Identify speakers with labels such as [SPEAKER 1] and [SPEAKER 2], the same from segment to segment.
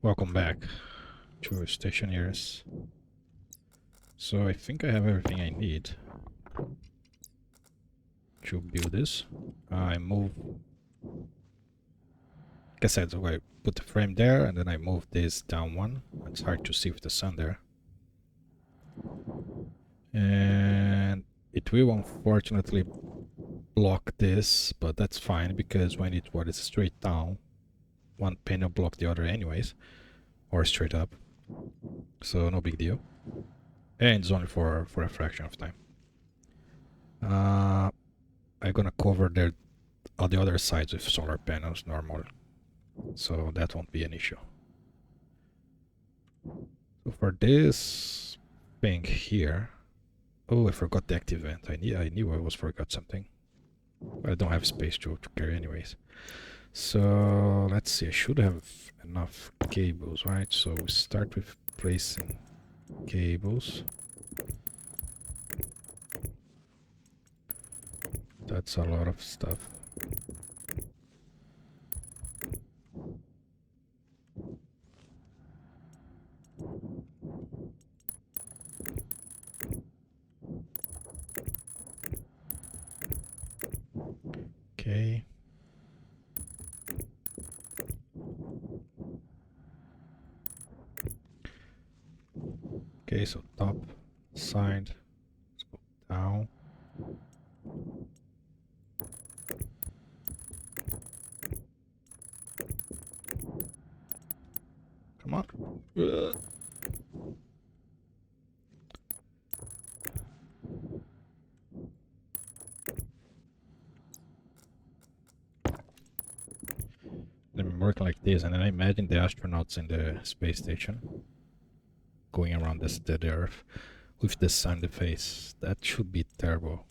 [SPEAKER 1] Welcome back to Stationeers. So I think I have everything I need to build this. I move, like I said, so I put the frame there and then I move this down one. It's hard to see with the sun there. And it will unfortunately block this, but that's fine because when it was straight down, one panel block the other anyways, or straight up. So no big deal. And it's only for a fraction of time. I'm gonna cover the other sides with solar panels normal, so that won't be an issue. So for this thing here, oh, I forgot the active vent. I knew I was forgot something, but I don't have space to carry anyways. So let's see, I should have enough cables, right? So we start with placing cables. That's a lot of stuff. Okay. Okay, so top, side, let's go down. Come on. I'm working like this, and then I imagine the astronauts in the space station going around the Earth with the sun in the face. That should be terrible.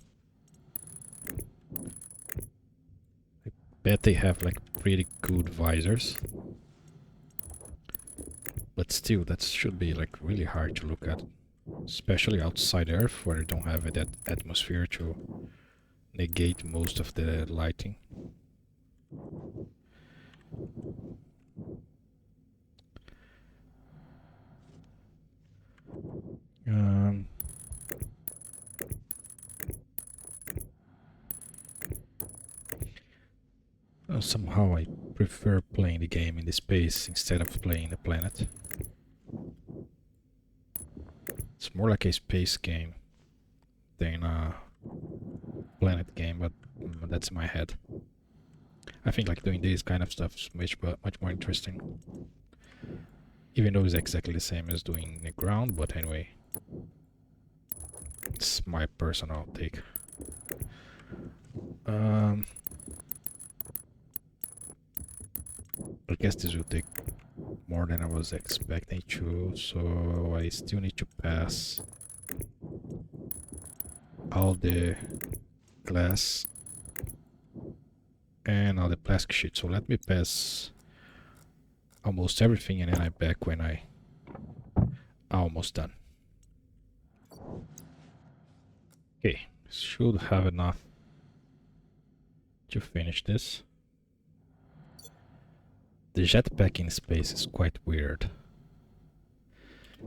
[SPEAKER 1] I bet they have like pretty good visors. But still, that should be like really hard to look at. Especially outside Earth, where you don't have that atmosphere to negate most of the lighting. Somehow I prefer playing the game in the space instead of playing the planet. It's more like a space game than a planet game, but that's in my head. I think like doing this kind of stuff is much more interesting. Even though it's exactly the same as doing the ground, but anyway. It's my personal take. I guess this will take more than I was expecting to, so I still need to pass all the glass and all the plastic sheet. So let me pass almost everything and then I'm back when I'm almost done. Okay, should have enough to finish this. The jetpack in space is quite weird,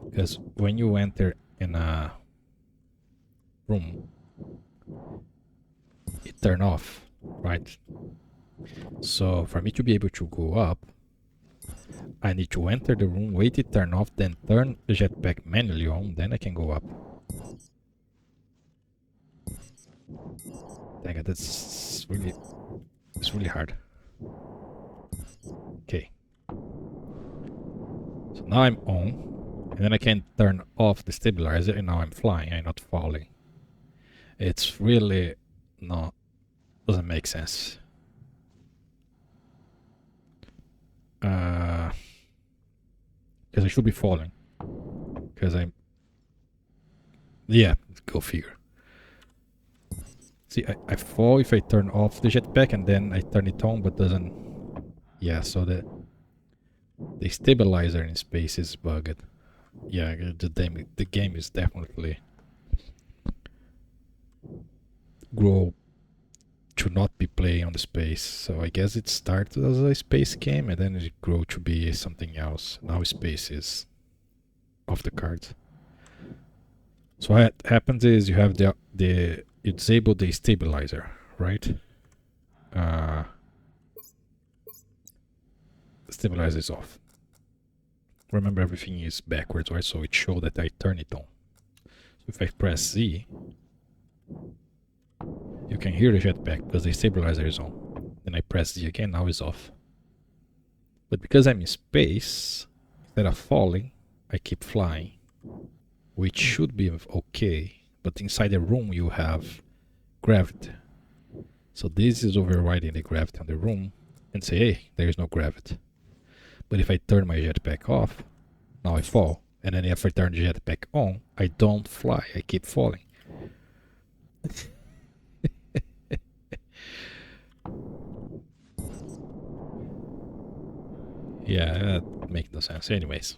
[SPEAKER 1] because when you enter in a room, it turns off, right? So for me to be able to go up, I need to enter the room, wait it turn off, then turn the jetpack manually on, then I can go up. Dang it, it's really hard. Okay. So now I'm on, and then I can turn off the stabilizer, and now I'm flying, I'm not falling. It's really not, doesn't make sense. Because I should be falling. Because I'm... Yeah, go figure. See, I fall if I turn off the jetpack and then I turn it on, but doesn't... Yeah, so the stabilizer in space is bugged. Yeah, the game is definitely should not be playing on the space. So I guess it started as a space game and then it grew to be something else. Now space is off the cards. So what happens is you have you disable the stabilizer, right? Stabilizer is off. Remember, everything is backwards, right? So it shows that I turn it on. So if I press Z, you can hear the jetpack because the stabilizer is on. Then I press Z again, now it's off. But because I'm in space, instead of falling, I keep flying, which should be okay. But inside the room you have gravity. So this is overriding the gravity on the room and say, hey, there is no gravity. But if I turn my jetpack off, now I fall. And then if I turn the jetpack on, I don't fly, I keep falling. Yeah, that makes no sense. Anyways,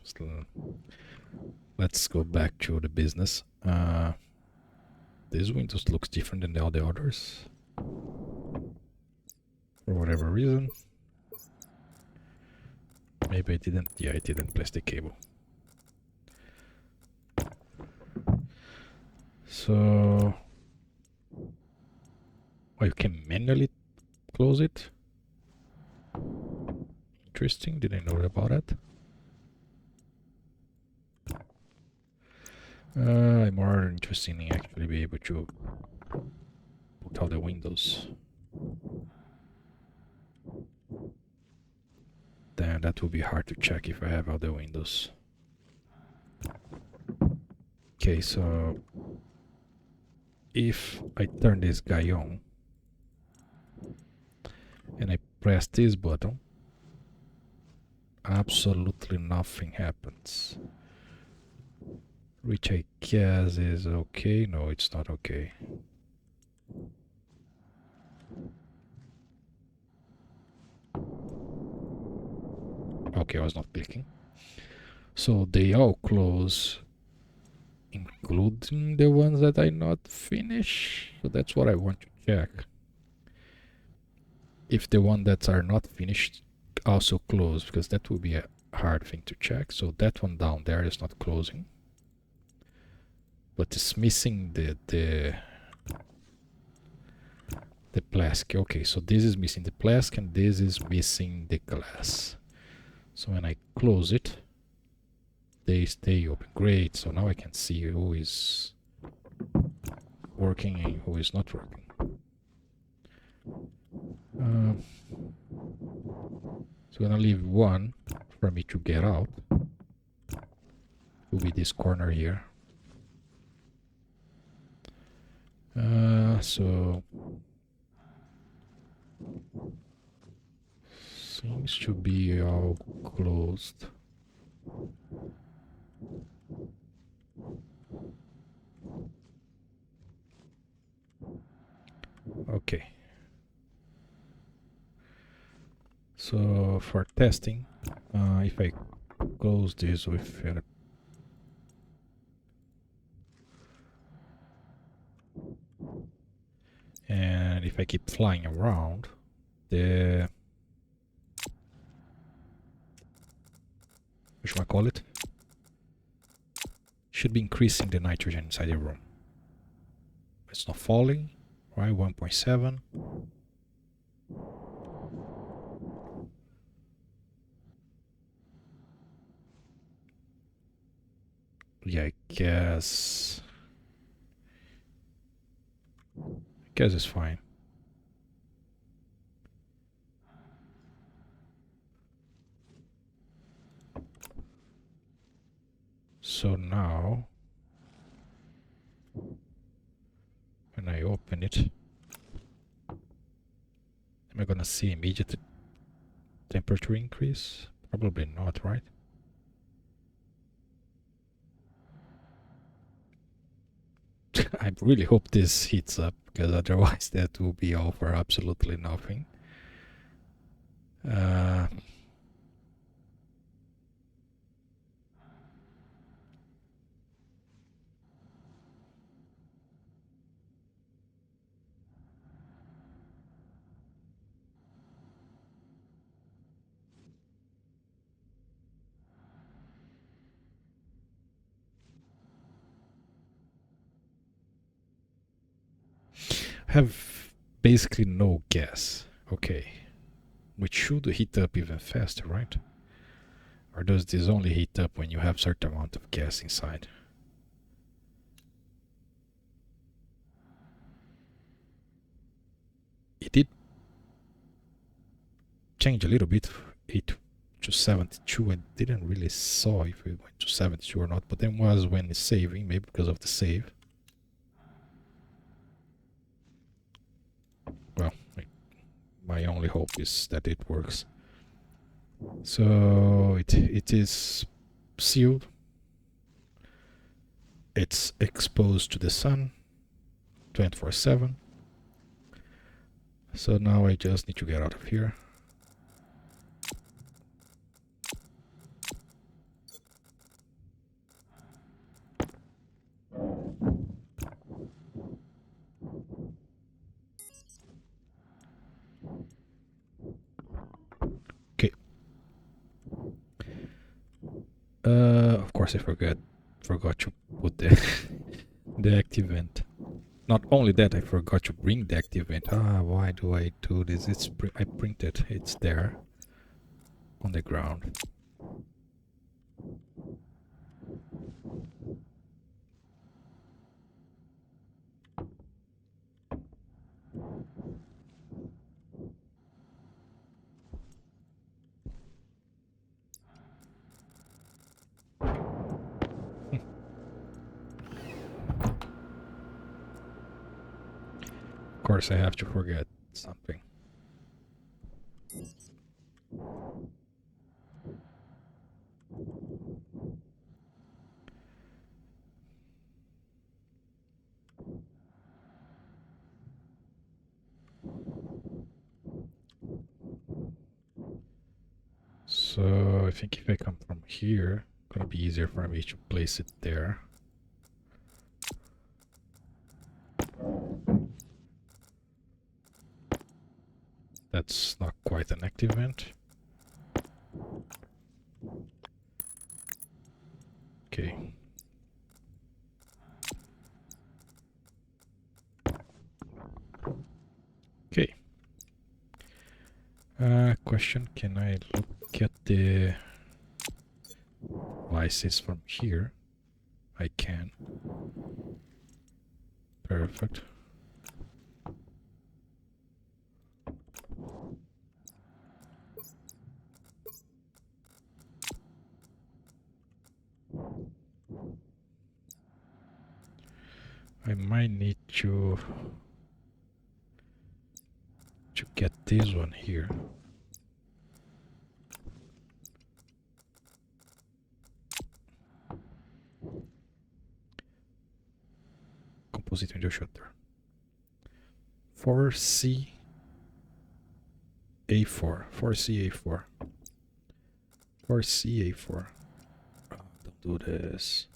[SPEAKER 1] let's go back to the business. This Windows looks different than all the others. For whatever reason. Maybe I didn't. Yeah, I didn't place the cable. So... oh, you can manually close it? Interesting, didn't know about that. I'm more interested in actually be able to put out the windows. Then that will be hard to check if I have all the windows. Okay, so if I turn this guy on and I press this button, absolutely nothing happens. Which I guess is okay. No, it's not okay. Okay, I was not clicking. So they all close, including the ones that I not finish. So that's what I want to check. If the ones that are not finished also close, because that will be a hard thing to check. So that one down there is not closing, but it's missing the plastic. Okay, so this is missing the plastic and this is missing the glass. So when I close it, they stay open. Great, so now I can see who is working and who is not working. So I'm gonna leave one for me to get out. Will be this corner here. So seems to be all closed. Okay. So for testing, if I close this with and if I keep flying around, the what should I call it? Should be increasing the nitrogen inside the room. It's not falling, right? 1.7. Yeah, I guess it's fine. So now, when I open it, am I gonna see immediate temperature increase? Probably not, right? I really hope this heats up, because otherwise that will be all for absolutely nothing. have basically no gas. Okay. Which should heat up even faster, right? Or does this only heat up when you have certain amount of gas inside? It did change a little bit, 8 to 72. I didn't really saw if it went to 72 or not, but then was when it's saving, maybe because of the save. Well, my only hope is that it works. So it is sealed. It's exposed to the sun 24/7. So now I just need to get out of here. Okay. Of course I forgot to put the the active vent. Not only that, I forgot to bring the active vent. Why do I do this? I printed. It's there on the ground. Of course, I have to forget something. So I think if I come from here, it's gonna be easier for me to place it there. That's not quite an active vent. Okay. Okay. Question, can I look at the devices from here? I can. Perfect. I might need to get this one here. Composite window shutter. 4C A4. 4C A4. 4C A4. Oh, don't do this.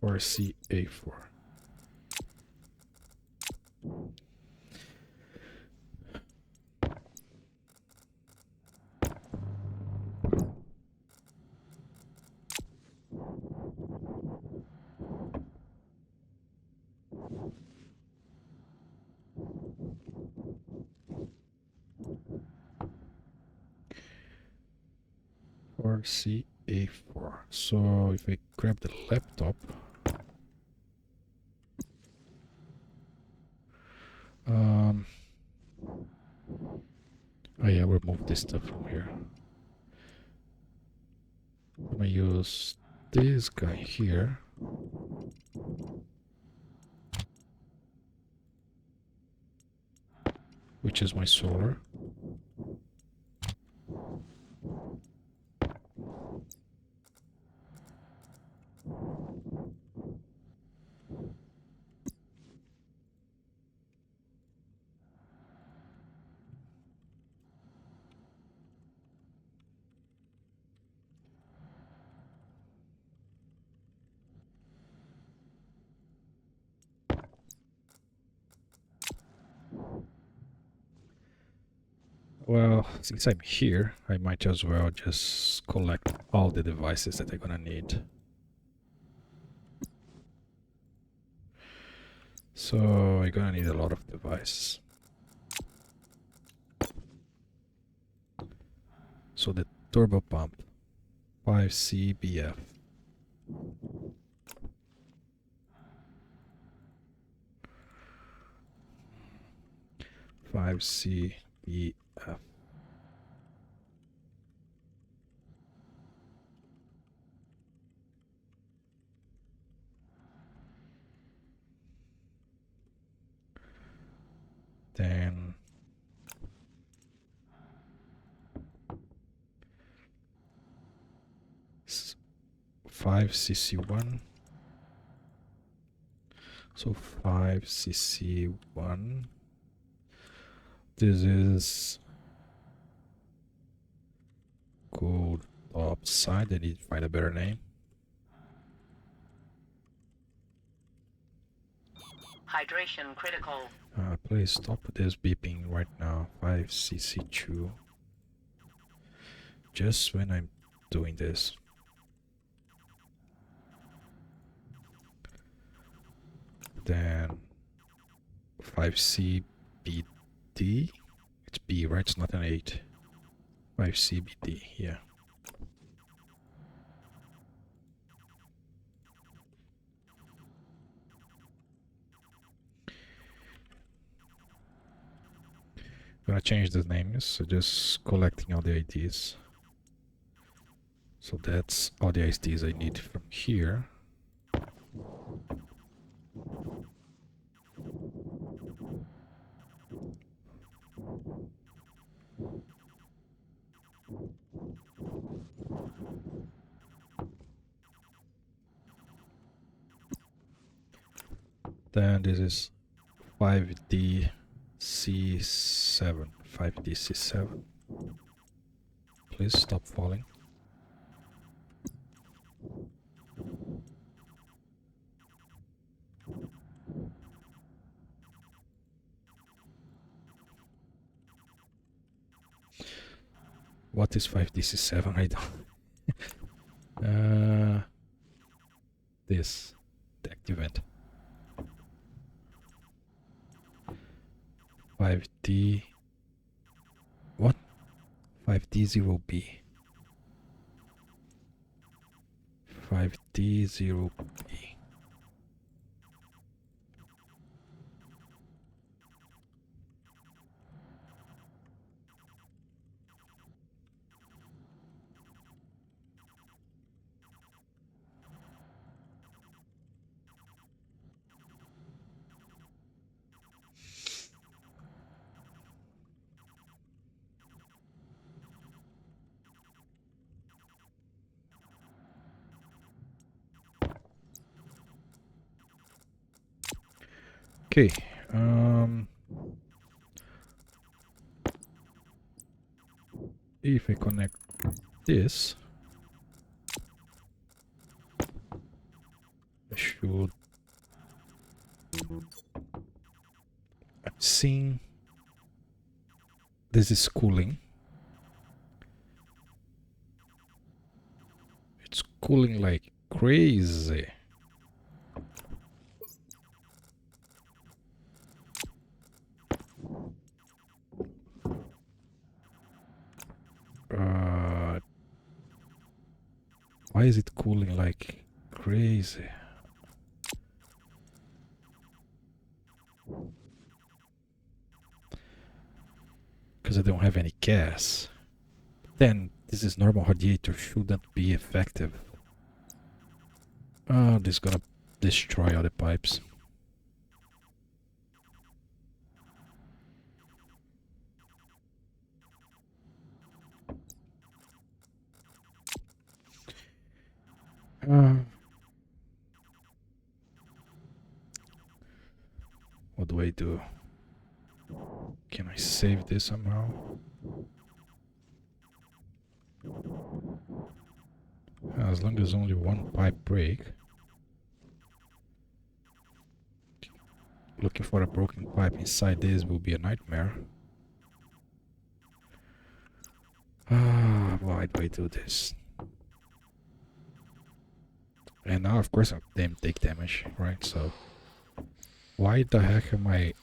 [SPEAKER 1] Or CA4. Or CA4. So if I grab the laptop, oh yeah, remove this stuff from here. I'm gonna use this guy here. Which is my solar. Well, since I'm here, I might as well just collect all the devices that I'm gonna need. So I'm gonna need a lot of devices. So the turbo pump, 5 CBF. 5 CBF. Then 5 cc1. So 5 cc1. This is gold topside. I need to find a better name.
[SPEAKER 2] Hydration critical.
[SPEAKER 1] Please stop this beeping right now. 5 cc2. Just when I'm doing this. Then 5 CBD. It's B, right? It's not an 8. 5 CBD, yeah. I'm gonna change the names, so just collecting all the IDs. So that's all the IDs I need from here. Then this is 5DC7. 5DC7. Please stop falling. What is 5DC7? I don't. This. The activant. 5D. What? 5D0B. 5D0B. Okay. If I connect this, I should. I'm seeing this is cooling. It's cooling like crazy. Why is it cooling like crazy? Because I don't have any gas. Then this is normal radiator, shouldn't be effective. Oh, this is gonna destroy all the pipes. What do I do? Can I save this somehow? As long as only one pipe break. Looking for a broken pipe inside this will be a nightmare. why do I do this? And now, of course, they take damage, right? So, why the heck am I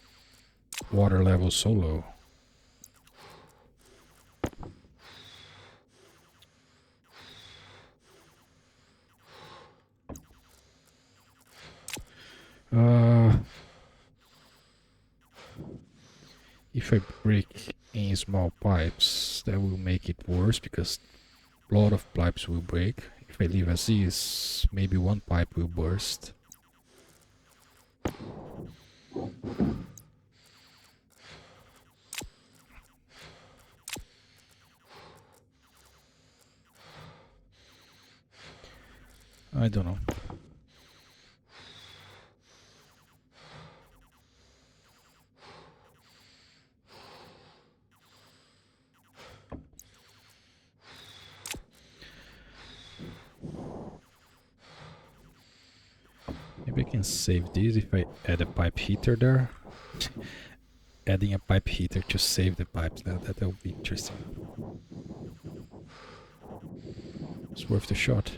[SPEAKER 1] water level so low? If I break in small pipes, that will make it worse because a lot of pipes will break. If I leave as is, maybe one pipe will burst. I don't know. Maybe I can save this if I add a pipe heater there. Adding a pipe heater to save the pipes, that will be interesting. It's worth the shot.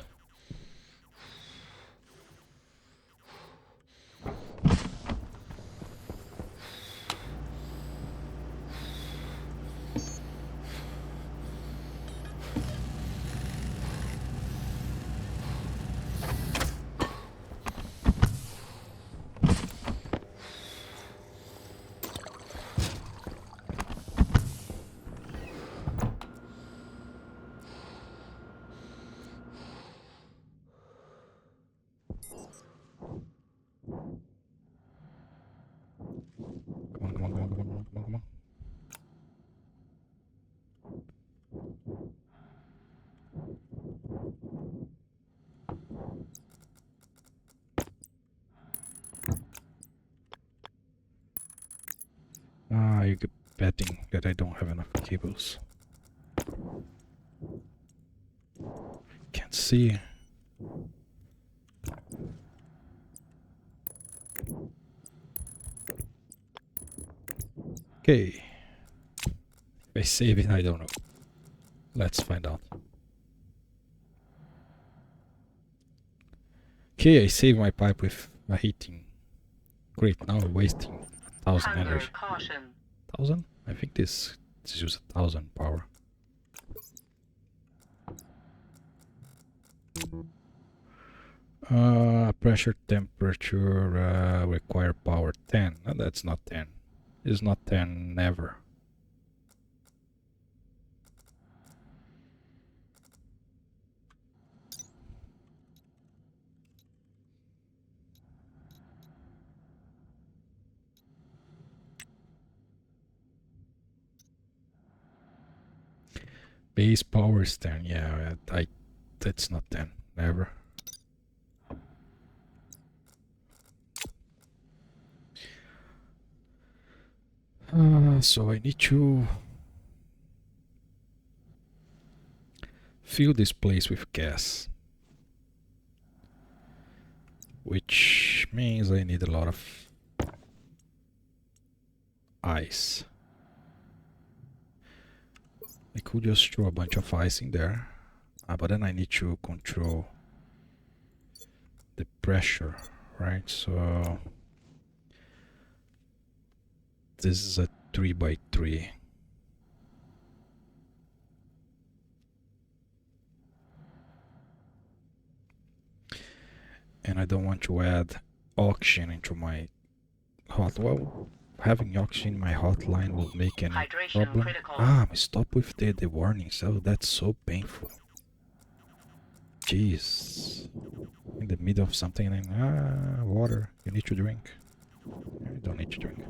[SPEAKER 1] Come on, come on, come on, come on, come on, come on. You're betting that I don't have enough cables. Can't see. Okay. If I save it, I don't know. Let's find out. Okay, I saved my pipe with a heating. Great, now I'm wasting 1000
[SPEAKER 2] Hunger
[SPEAKER 1] energy.
[SPEAKER 2] caution.
[SPEAKER 1] 1000? I think this uses 1000 power. Pressure, temperature, require power 10. No, that's not 10. It's not 10 never. Base power is 10. Yeah, that's not 10. Never. So I need to fill this place with gas, which means I need a lot of ice. I could just throw a bunch of ice in there, but then I need to control the pressure, right? So this is a 3x3. And I don't want to add oxygen into my hot. Well, having oxygen in my hotline will make any
[SPEAKER 2] Hydration
[SPEAKER 1] problem.
[SPEAKER 2] critical.
[SPEAKER 1] Stop with the warnings. Oh, that's so painful. Jeez. In the middle of something and water. You need to drink. You don't need to drink.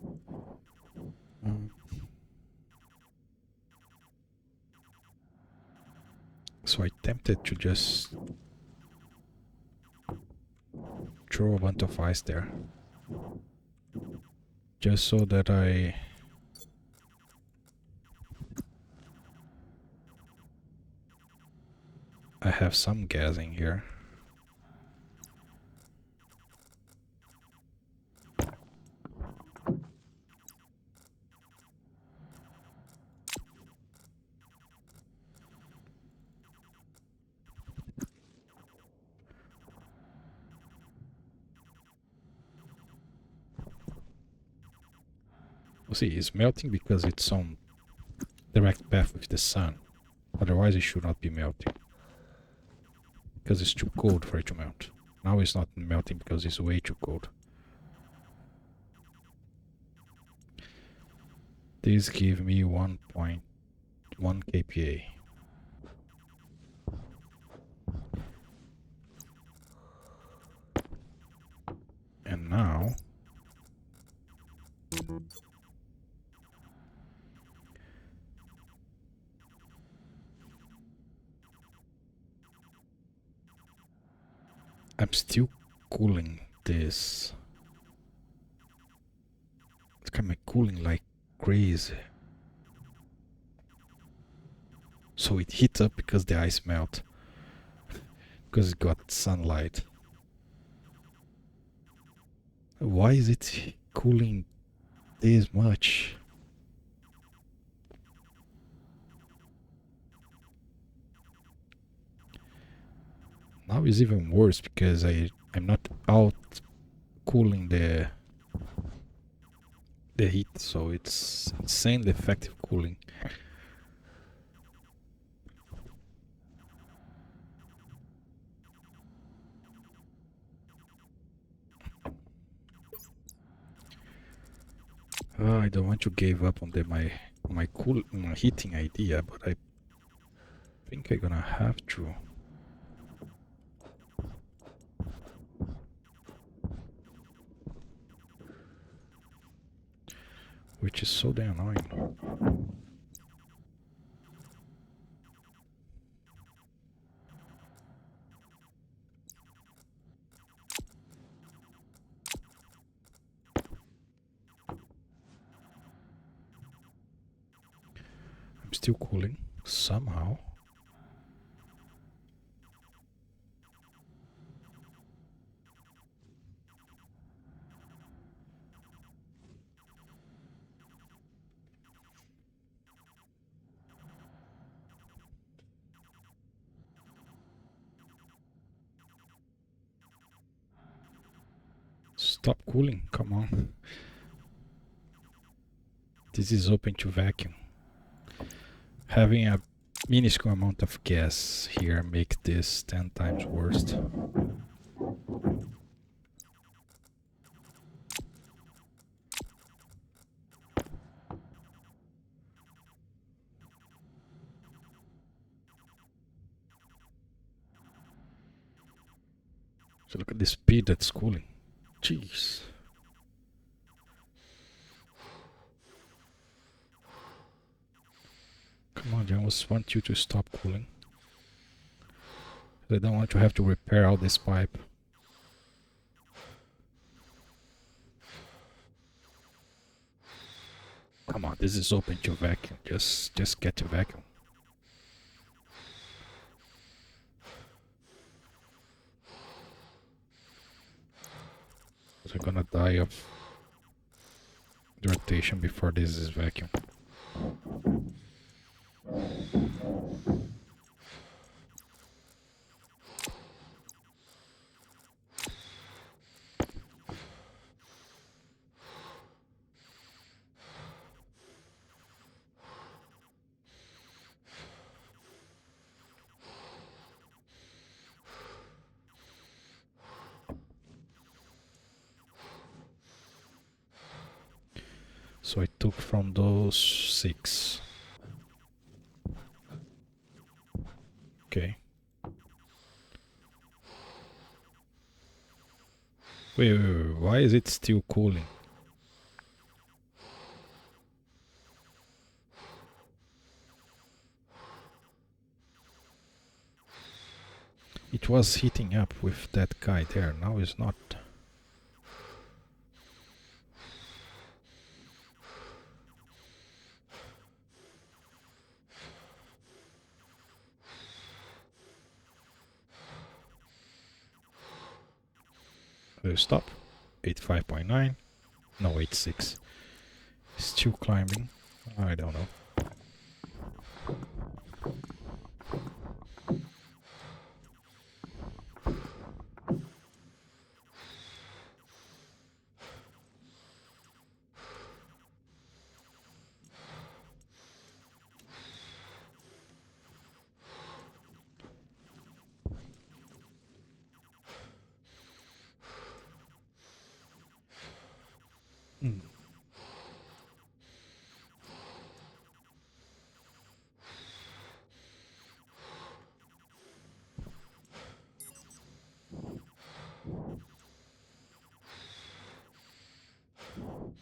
[SPEAKER 1] So I tempted to just throw a bunch of ice there. Just so that I have some gas in here. See, it's melting because it's on direct path with the sun. Otherwise, it should not be melting. Because it's too cold for it to melt. Now it's not melting because it's way too cold. This gives me 1.1 kPa. And now I'm still cooling this. It's kind of cooling like crazy. So it heats up because the ice melt. Because it got sunlight. Why is it cooling this much? Now it's even worse because I'm not out cooling the heat, so it's insanely effective cooling. I don't want to give up on my heating idea, but I think I'm gonna have to. Which is so damn annoying. I'm still cooling somehow. Stop cooling, come on. This is open to vacuum. Having a minuscule amount of gas here makes this 10 times worse. So look at the speed that's cooling. Jeez. Come on, I almost want you to stop cooling. I don't want to have to repair all this pipe. Come on, this is open to vacuum. Just get to vacuum. So I'm gonna die of rotation before this is vacuum. So I took from those 6. Okay. Wait, why is it still cooling? It was heating up with that guy there, now it's not. Stop. 85.9. No, 86. Still climbing. I don't know. Mm.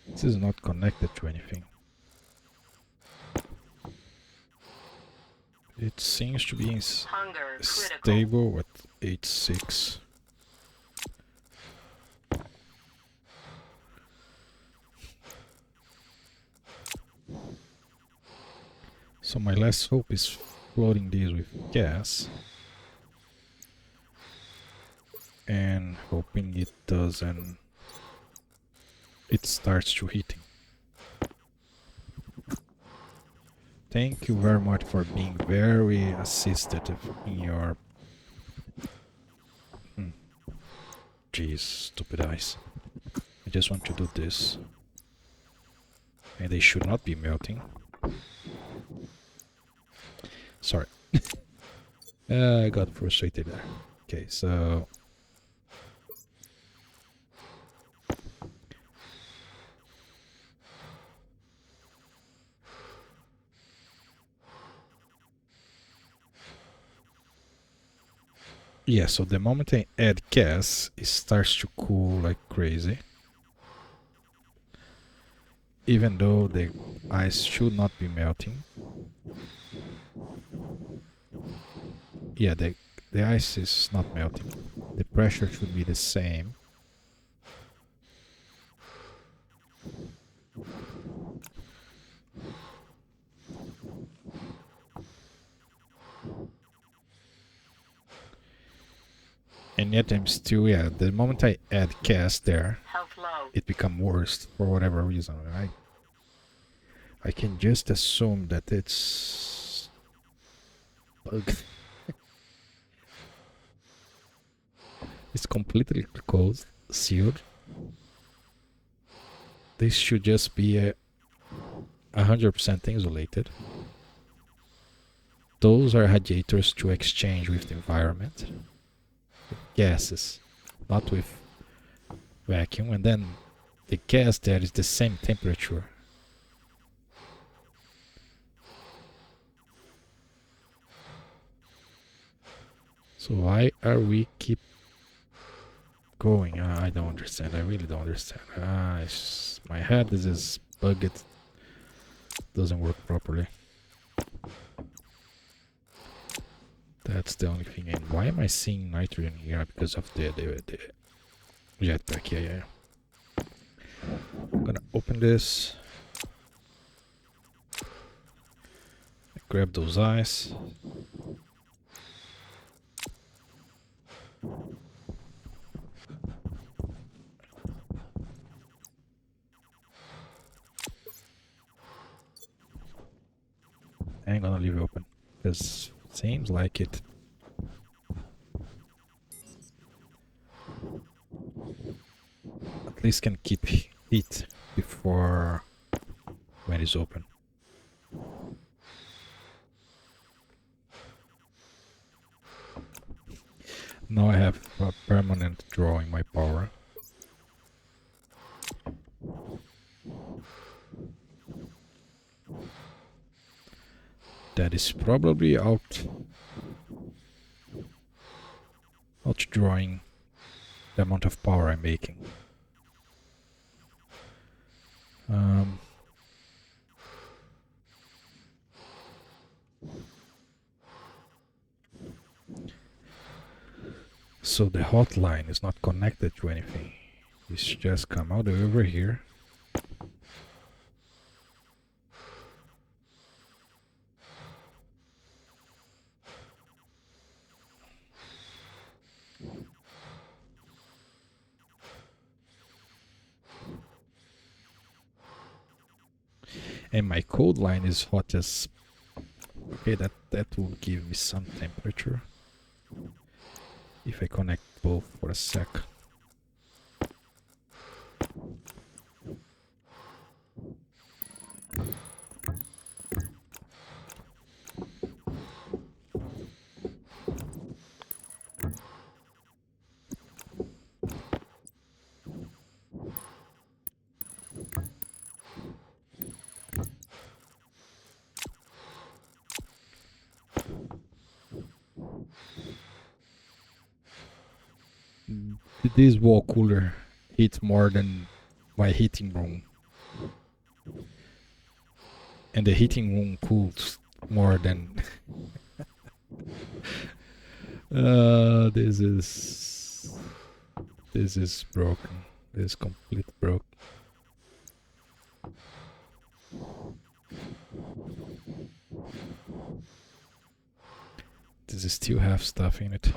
[SPEAKER 1] This is not connected to anything. It seems to be
[SPEAKER 2] Hunger critical.
[SPEAKER 1] stable at 8.6. So my last hope is flooding these with gas and hoping it does, and it starts to heating. Thank you very much for being very assistive in your... Jeez, stupid eyes. I just want to do this. And they should not be melting. Sorry. I got frustrated there. Okay, so... yeah, so the moment I add gas, it starts to cool like crazy. Even though the ice should not be melting. Yeah, the ice is not melting. The pressure should be the same. And yet I'm still, yeah, the moment I add gas there,
[SPEAKER 2] Health low.
[SPEAKER 1] it becomes worse for whatever reason. I can just assume that it's bugged. It's completely closed, sealed. This should just be 100% insulated. Those are radiators to exchange with the environment. Gases, not with vacuum, and then the gas there is the same temperature. So why are we keep going? I don't understand. I really don't understand. My head is just bugged. Doesn't work properly. That's the only thing. And why am I seeing nitrogen here? Because of the jetpack. Yeah. I'm gonna open this. Grab those eyes. I'm gonna leave it open because it seems like it. At least can keep heat before when it's open. Now I have a permanent draw in my power. That is probably outdrawing the amount of power I'm making. So the hotline is not connected to anything. It's just come out over here. And my cold line is hot as... Okay, that will give me some temperature. If I connect both for a sec. This wall cooler heats more than my heating room. And the heating room cools more than... This is broken. This is complete broke. Does it still have stuff in it?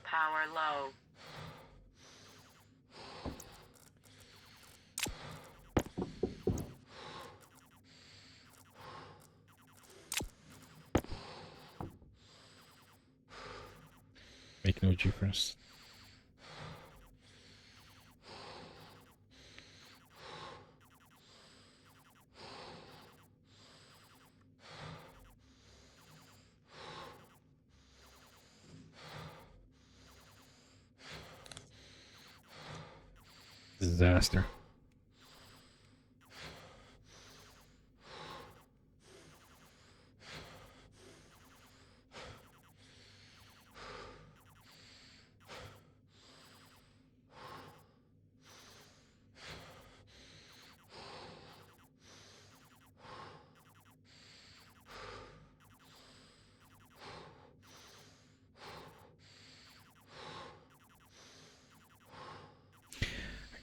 [SPEAKER 2] Power low.
[SPEAKER 1] Make no difference. Disaster.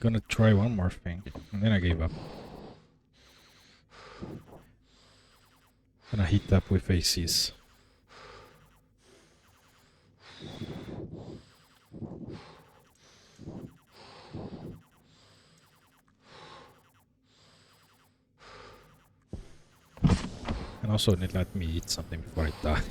[SPEAKER 1] I'm gonna try one more thing, and then I gave up. Gonna heat up with ACs. And also let me eat something before I die.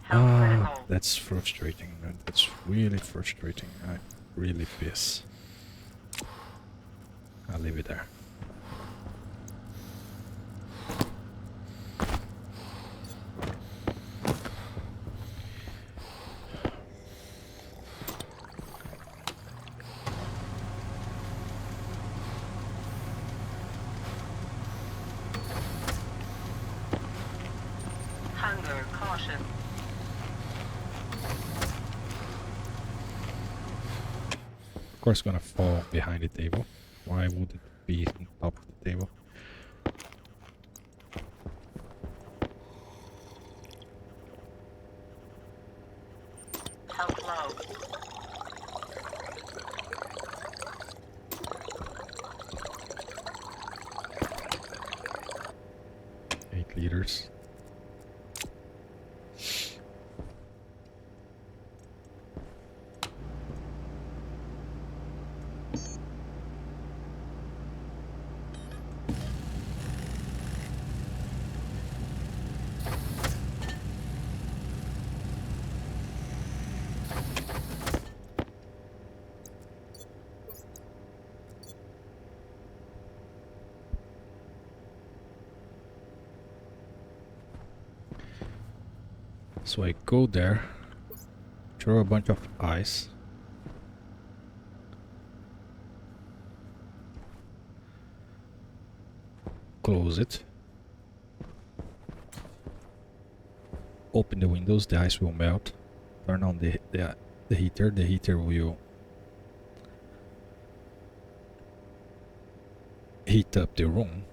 [SPEAKER 2] Health critical.
[SPEAKER 1] That's frustrating. That's really frustrating. I'm really pissed. I'll leave it there.
[SPEAKER 2] Hunger caution.
[SPEAKER 1] Of course, gonna fall behind the table. Why would it be on top of the table?
[SPEAKER 2] Health low.
[SPEAKER 1] 8 liters. So I go there, throw a bunch of ice, close it, open the windows, the ice will melt, turn on the heater will heat up the room.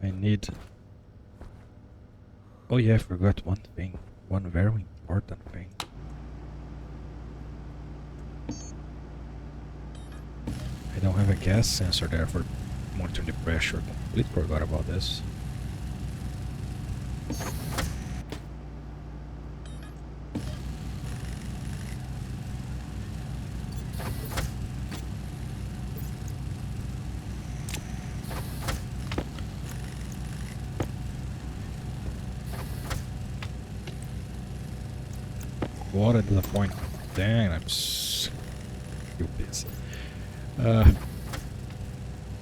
[SPEAKER 1] I need... Oh yeah, I forgot one thing. One very important thing. I don't have a gas sensor there for monitoring the pressure. Completely forgot about this. What a disappointment. Dang, I'm stupid.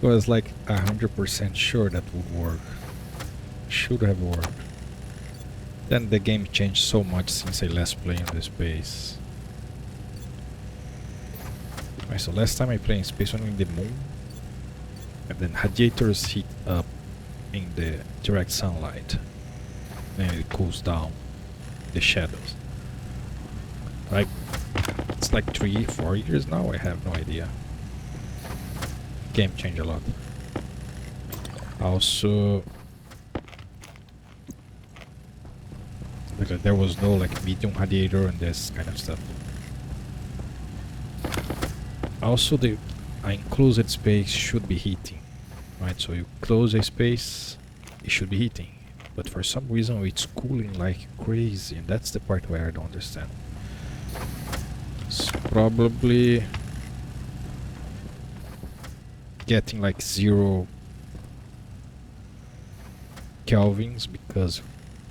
[SPEAKER 1] Was like 100% sure that would work. Should have worked. Then the game changed so much since I last played on this space. Right, so last time I played in space on the moon, and then radiators heat up in the direct sunlight, then it cools down the shadows. Like, it's like 3-4 years now, I have no idea. Game changed a lot. Also, like, there was no like medium radiator and this kind of stuff. Also, the enclosed space should be heating, right? So you close a space, it should be heating, but for some reason it's cooling like crazy, and that's the part where I don't understand. It's probably getting like 0 kelvins because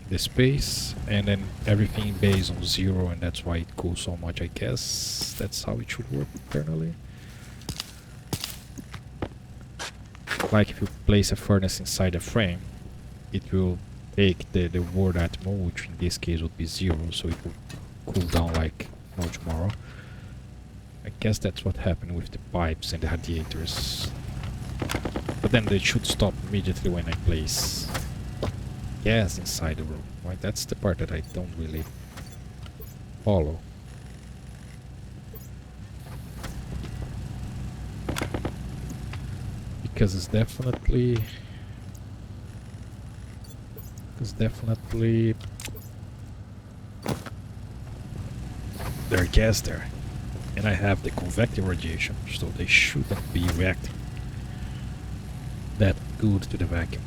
[SPEAKER 1] the space, and then everything based on 0, and that's why it cools so much. I guess that's how it should work internally. Like if you place a furnace inside a frame, it will take the world atmo, which in this case would be 0, so it will cool down like no tomorrow. I guess that's what happened with the pipes and the radiators. But then they should stop immediately when I place gas inside the room, right? That's the part that I don't really follow. Because it's definitely there's gas there, and I have the convective radiation, so they shouldn't be reacting that good to the vacuum.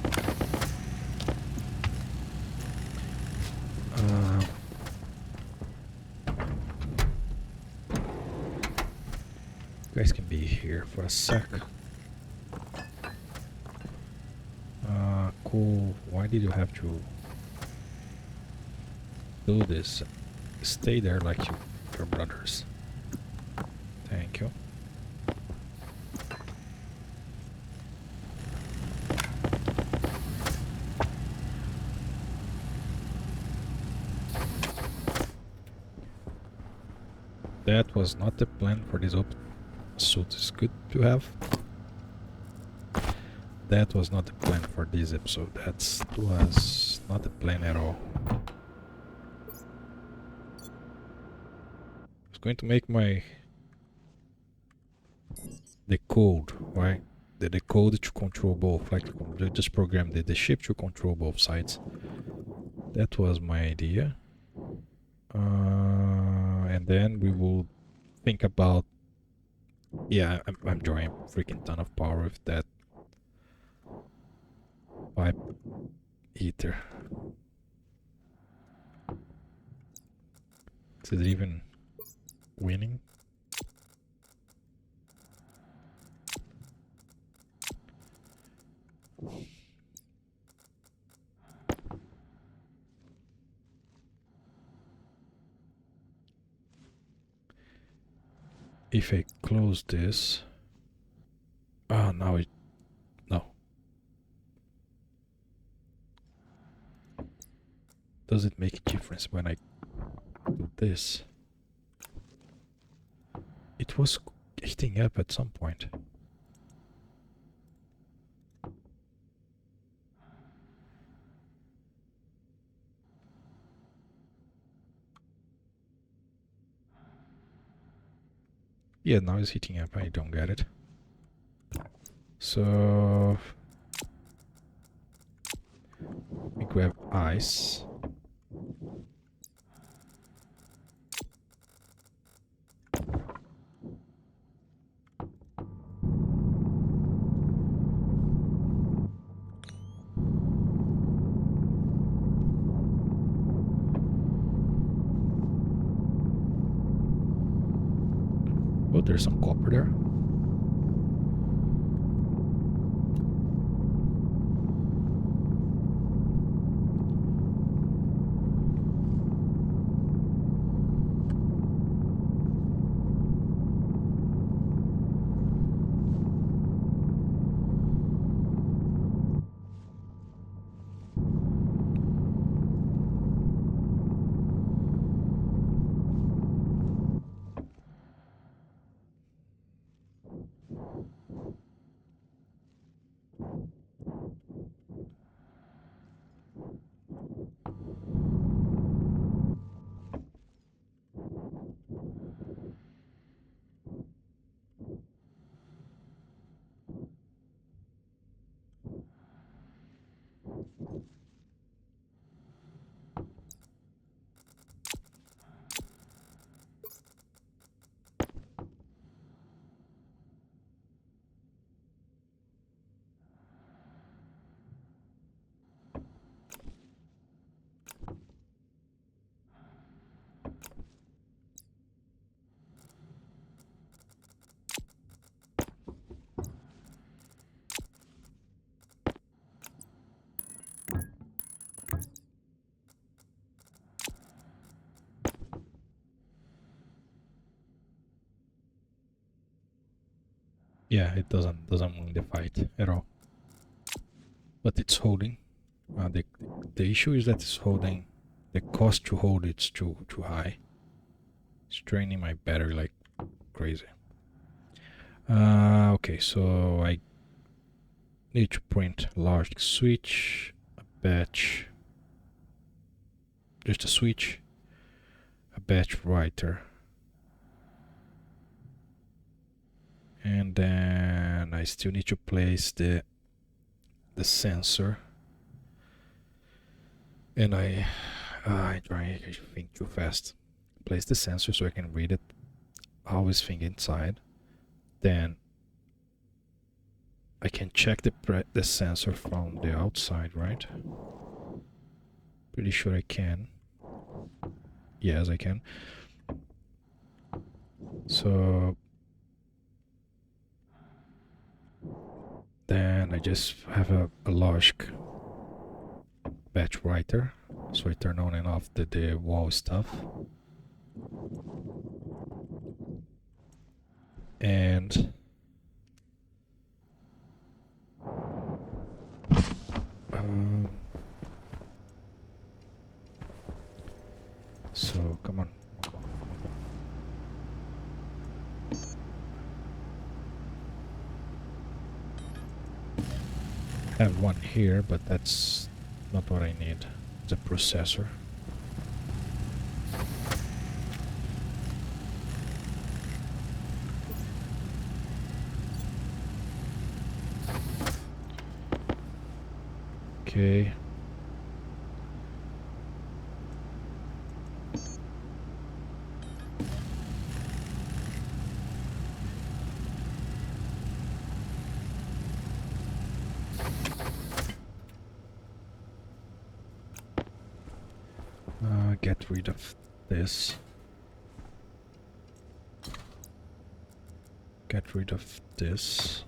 [SPEAKER 1] You guys can be here for a sec. Cool. Why did you have to do this? Stay there like your brothers. Thank you. That was not the plan for this open suit. It's good to have. That was not the plan for this episode. That was not the plan at all. I was going to make the code, right? The code to control both, like just program the ship to control both sides. That was my idea. And then we will think about, yeah, I'm drawing a freaking ton of power with that pipe heater. Is it even winning? If I close this, now it, no. Does it make a difference when I do this? It was heating up at some point. Yeah, now it's heating up. I don't get it. So we grab ice. Oh, there's some copper there. Yeah, it doesn't win the fight at all. But it's holding. The issue is that it's holding. The cost to hold it's too high. It's draining my battery like crazy. Okay, so I need to print a large switch, a batch, just a switch, a batch writer, and then I still need to place the sensor. And I think too fast. Place the sensor so I can read it. Always think inside. Then I can check the sensor from the outside, right? Pretty sure I can. Yes, I can. So then I just have a logic batch writer. So I turn on and off the wall stuff. And so come on. I have one here, but that's not what I need. It's a processor. Okay. Get rid of this. Get rid of this.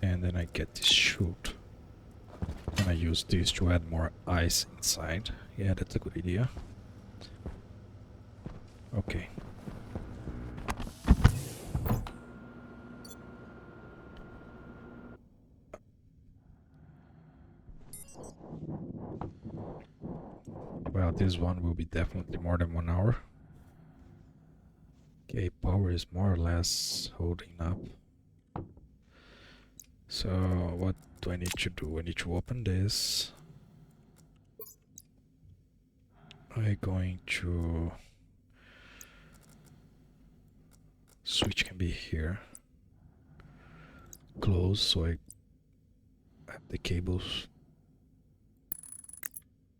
[SPEAKER 1] And then I get this chute. And I use this to add more ice inside. Yeah, that's a good idea. Okay. Well, this one will be definitely more than 1 hour. Okay, power is more or less holding up. So what do I need to do? I need to open this. I'm going to... Switch can be here. Close, so I have the cables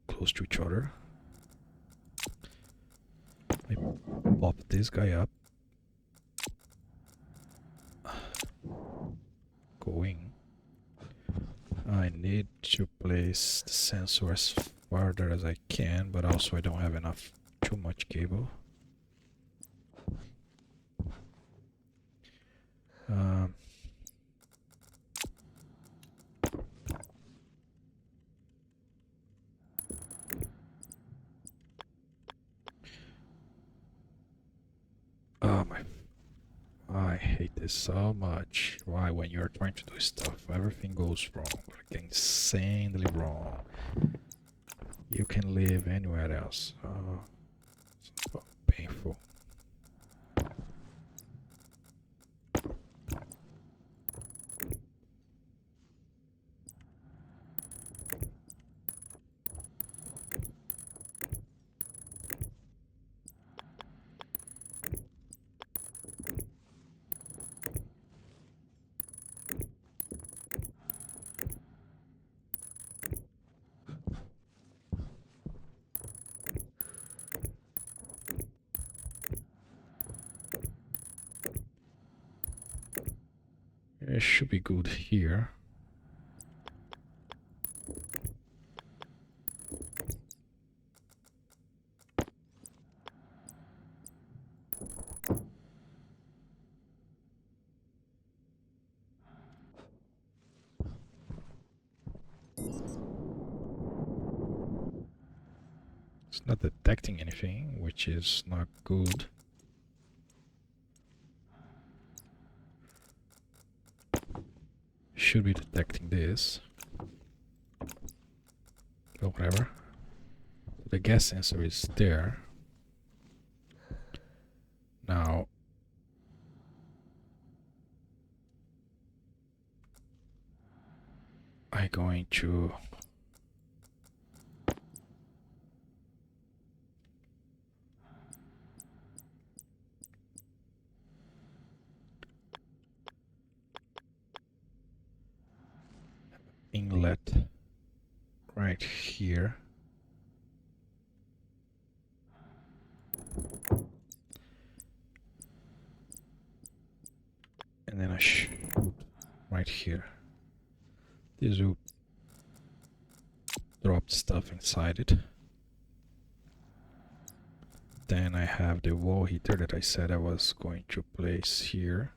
[SPEAKER 1] close to each other. I pop this guy up. Going. I need to place the sensor as farther as I can, but also I don't have too much cable. Oh my! I hate this so much. Why, when you're trying to do stuff, everything goes wrong, like insanely wrong. You can live anywhere else. Oh, so painful. It should be good here. It's not detecting anything, which is not good. should be detecting this. Or whatever. The gas sensor is there. Now I'm going to inlet right here. And then I shoot right here. This will drop stuff inside it. Then I have the wall heater that I said I was going to place here.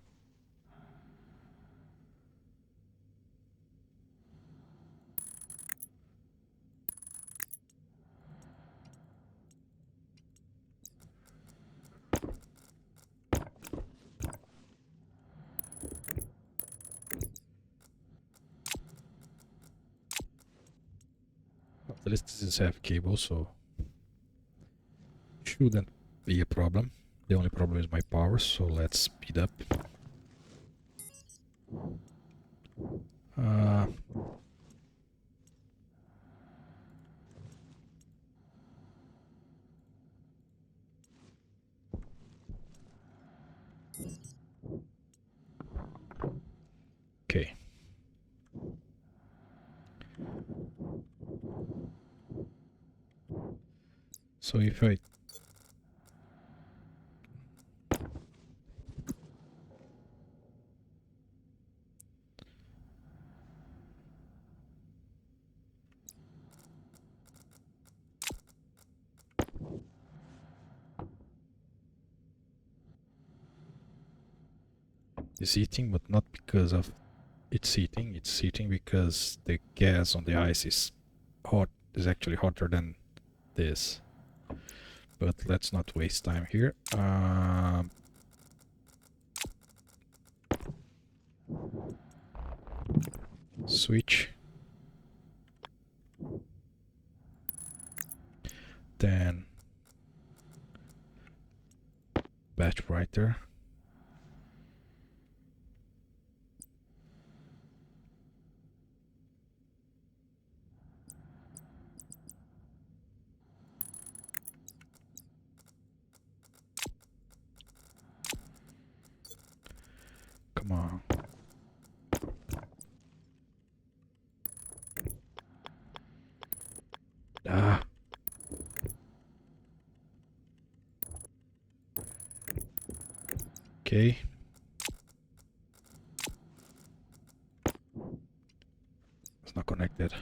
[SPEAKER 1] At least this is have cable, so shouldn't be a problem. The only problem is my power, so let's speed up. Uh, okay. So if I it's heating, but not because of it's heating because the gas on the ice is hot, is actually hotter than this. But let's not waste time here. Switch. Then batch writer. Come on. Ah. Okay. It's not connected.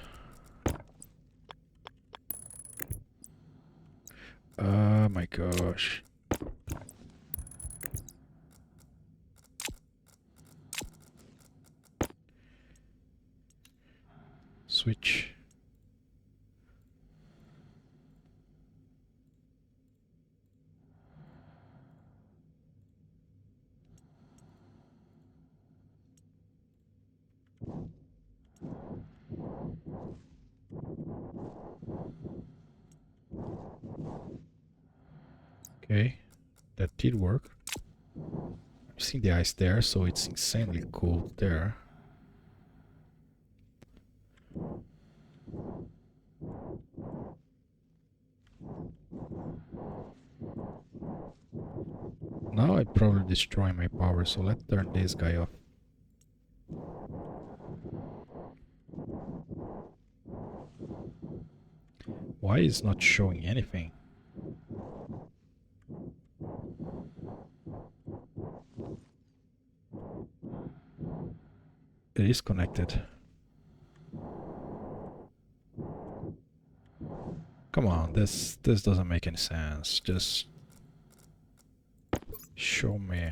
[SPEAKER 1] Oh my gosh. Switch. Okay, that did work. I'm seeing the ice there, so it's insanely cold there. Now I'd probably destroy my power, so let's turn this guy off. Why is not showing anything? It is connected. Come on, this doesn't make any sense. Just show me.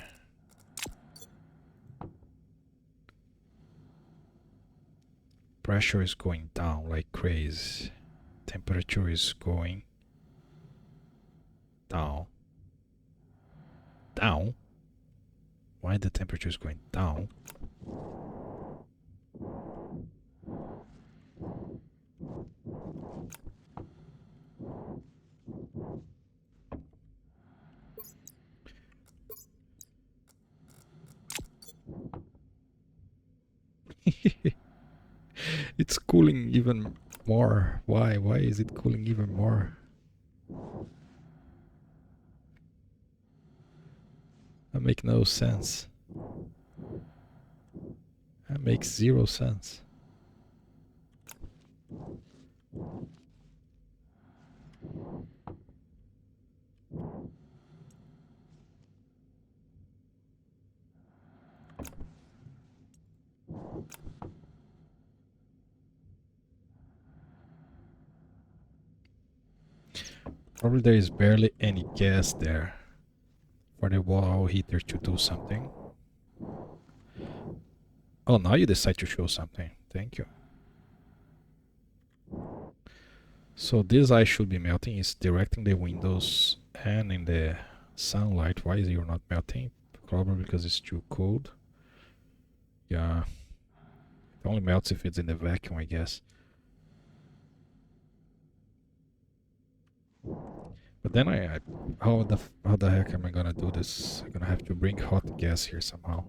[SPEAKER 1] Pressure is going down like crazy. Temperature is going down. Down? Why the temperature is going down? It's cooling even more. Why? Why is it cooling even more? That makes no sense. That makes zero sense. Probably there is barely any gas there for the wall heater to do something. Oh, now you decide to show something. Thank you. So this ice should be melting. It's directing the windows and in the sunlight. Why is it not melting? Probably because it's too cold. Yeah. It only melts if it's in the vacuum, I guess. But then how the heck am I gonna do this? I'm gonna have to bring hot gas here somehow.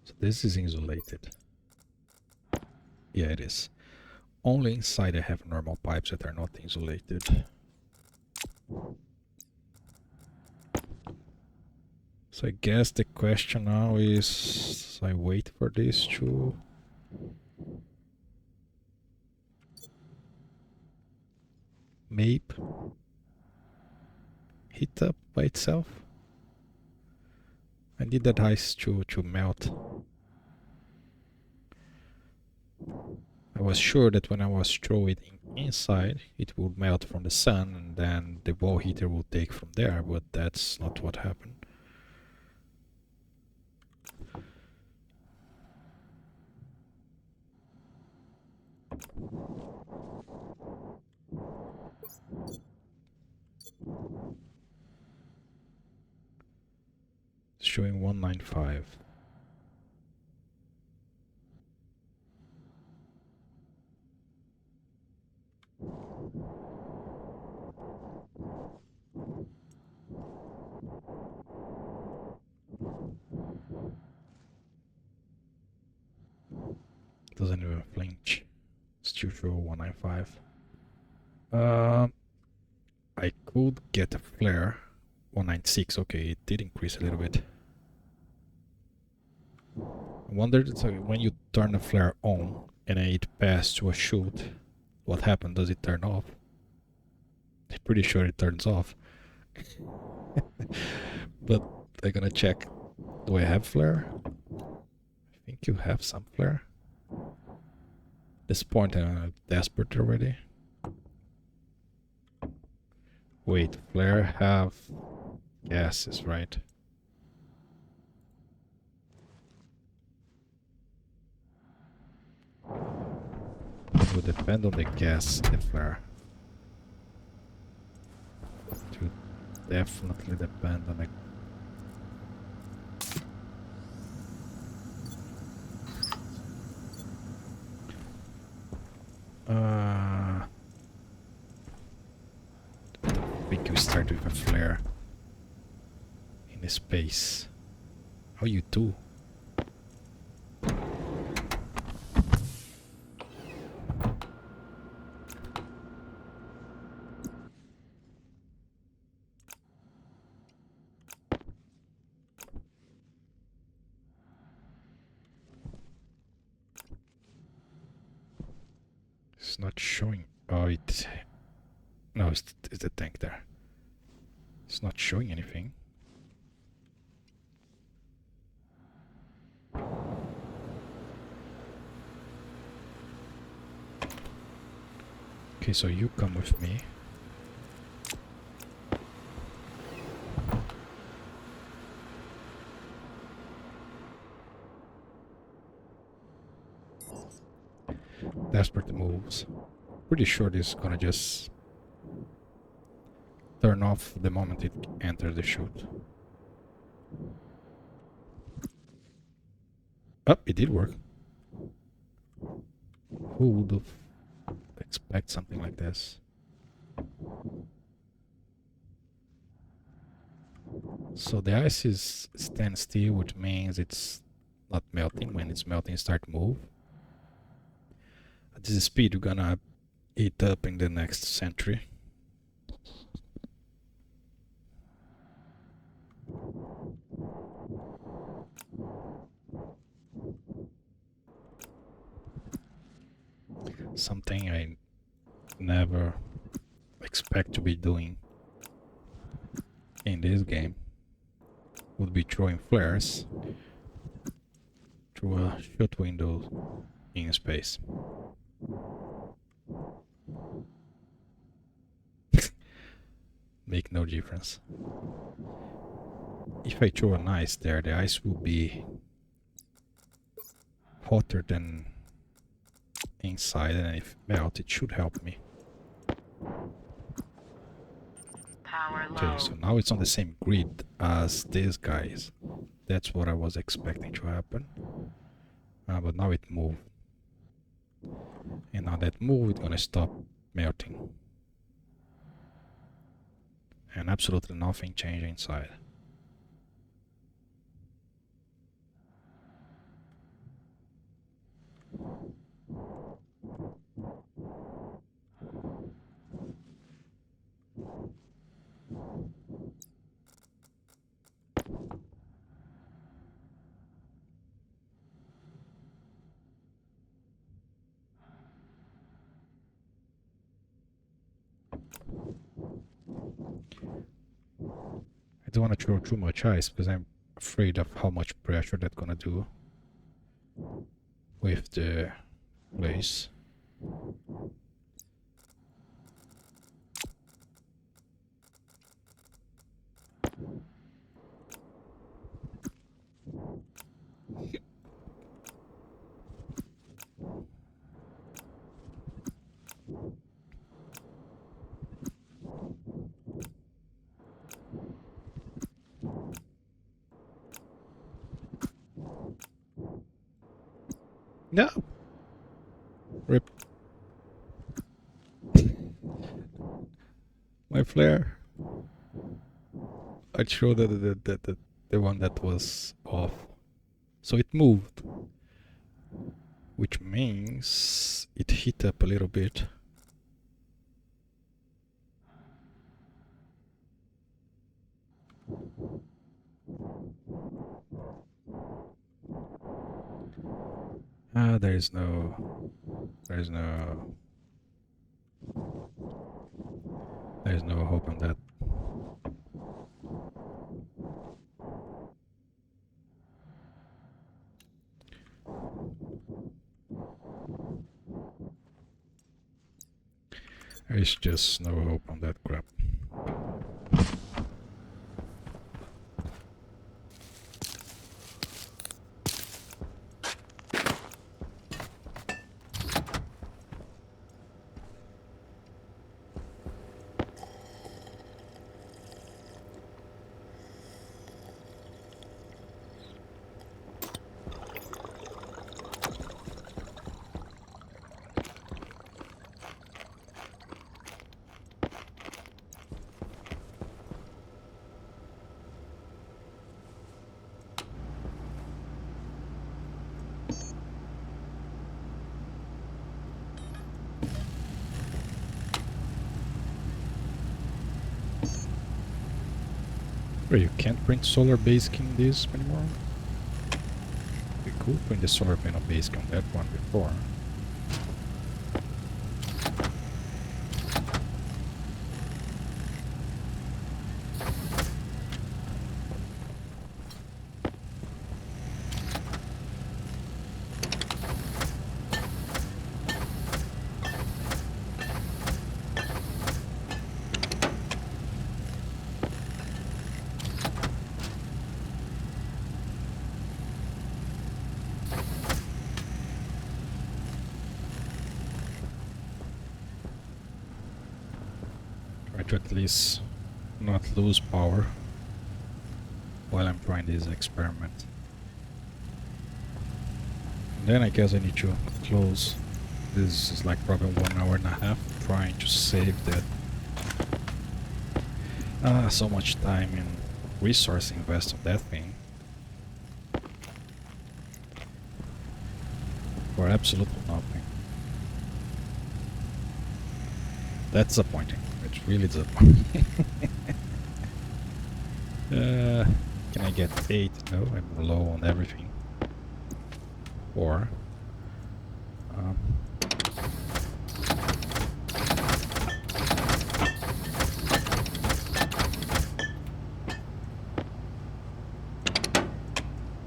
[SPEAKER 1] So this is insulated. Yeah, it is. Only inside I have normal pipes that are not insulated. So I guess the question now is, I wait for this to maybe heat up by itself. I need that ice to melt. I was sure that when I was throw it inside, it would melt from the sun and then the wall heater would take from there, but that's not what happened. It's showing 195. Doesn't even flinch. Still show 195. I could get a flare. 196. Okay, it did increase a little bit. I wondered, so when you turn a flare on and it passes to a shoot, what happened? Does it turn off? I'm pretty sure it turns off. But I'm gonna check. Do I have flare? I think you have some flare. At this point I'm desperate already. Wait, flare have gases, right? It would depend on the gas in the flare. It would definitely depend on the... I think we start with a flare in a space. How you do? It's not showing. Oh, it... No, it's the tank there. It's not showing anything. Okay, so you come with me. Desperate moves. Pretty sure this is gonna just turn off the moment it enters the chute. Oh, it did work. Who would have expect something like this? So the ice is stand still, which means it's not melting. When it's melting, it start move. At this speed, we're gonna eat up in the next century. Something I never expect to be doing in this game would be throwing flares through a shut window in space. Make no difference. If I throw an ice there, the ice will be hotter than inside, and if it melts, it should help me.
[SPEAKER 2] Power
[SPEAKER 1] Okay,
[SPEAKER 2] low.
[SPEAKER 1] so now it's on the same grid as these guys. That's what I was expecting to happen. But now it moved. And now that move, it's gonna stop melting. And absolutely nothing changed inside. I don't want to throw too much ice because I'm afraid of how much pressure that's gonna do with the place. No! Rip. My flare. I'd show the one that was off. So it moved. Which means it hit up a little bit. There's no hope on that. There's just no hope on that crap. Wait, you can't print solar basic in this anymore? We could print the solar panel basic on that one before. Try to at least not lose power while I'm trying this experiment. Then I guess I need to close. This is like probably 1 hour and a half trying to save that. So much time and resource invest on that thing. For absolutely nothing. That's disappointing. It's really disappointing. Can I get 8? No, I'm low on everything. Or um,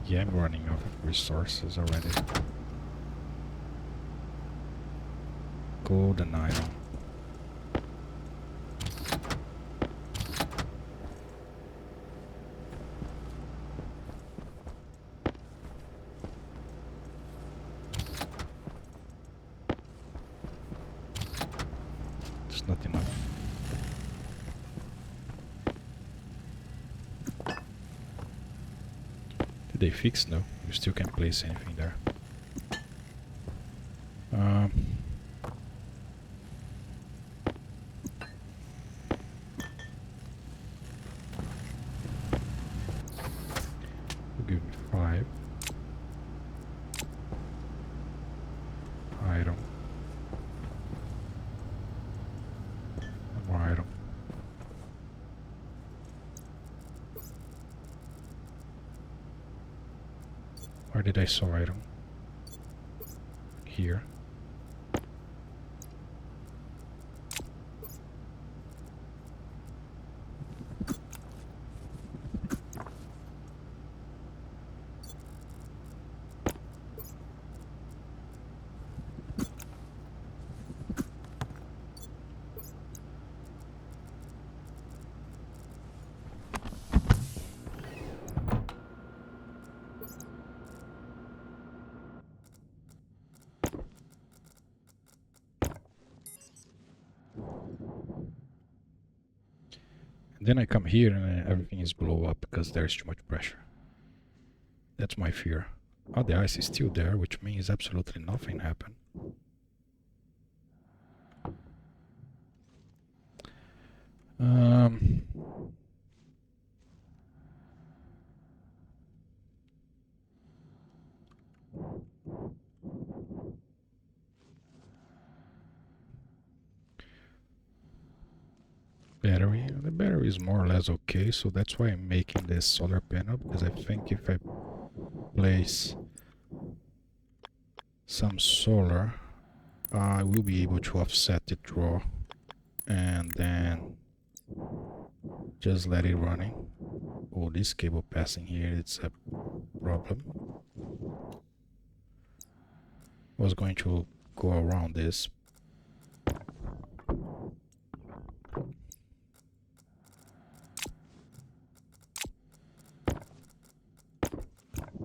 [SPEAKER 1] yeah, I'm running out of resources already. Golden iron. It's not enough. Did they fix? No, you still can't place anything there. Um, you give me 5 iron. One more iron. Where did I saw iron? Here. And then I come here and everything is blow up because there's too much pressure. That's my fear. Oh, the ice is still there, which means absolutely nothing happened. Um, battery. The battery is more or less okay, so that's why I'm making this solar panel, because I think if I place some solar, I will be able to offset the draw and then just let it running. Oh, this cable passing here, it's a problem. I was going to go around this.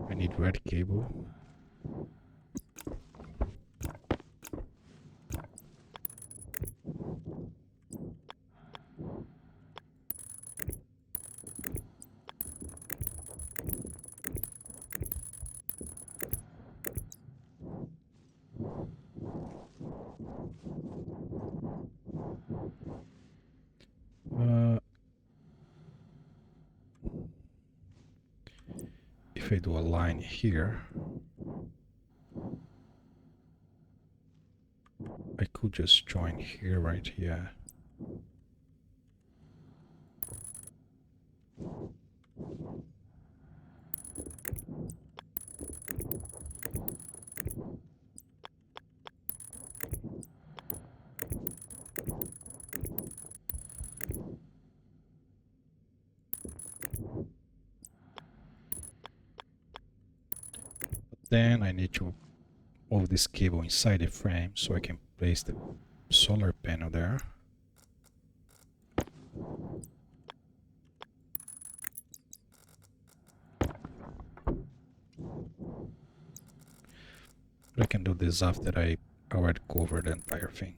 [SPEAKER 1] I need red cable. If I do a line here, I could just join here, right here. Then I need to move this cable inside the frame so I can place the solar panel there. But I can do this after I already covered the entire thing.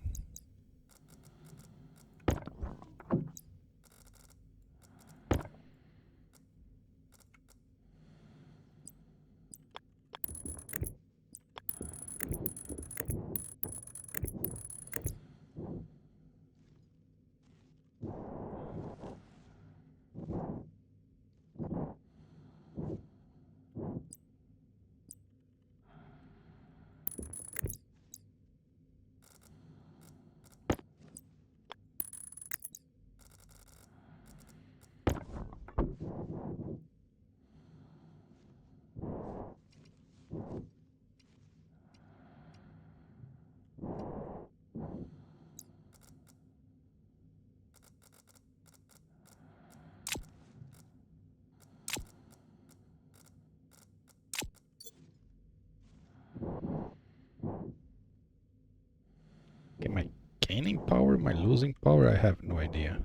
[SPEAKER 1] power? Am I losing power? I have no idea.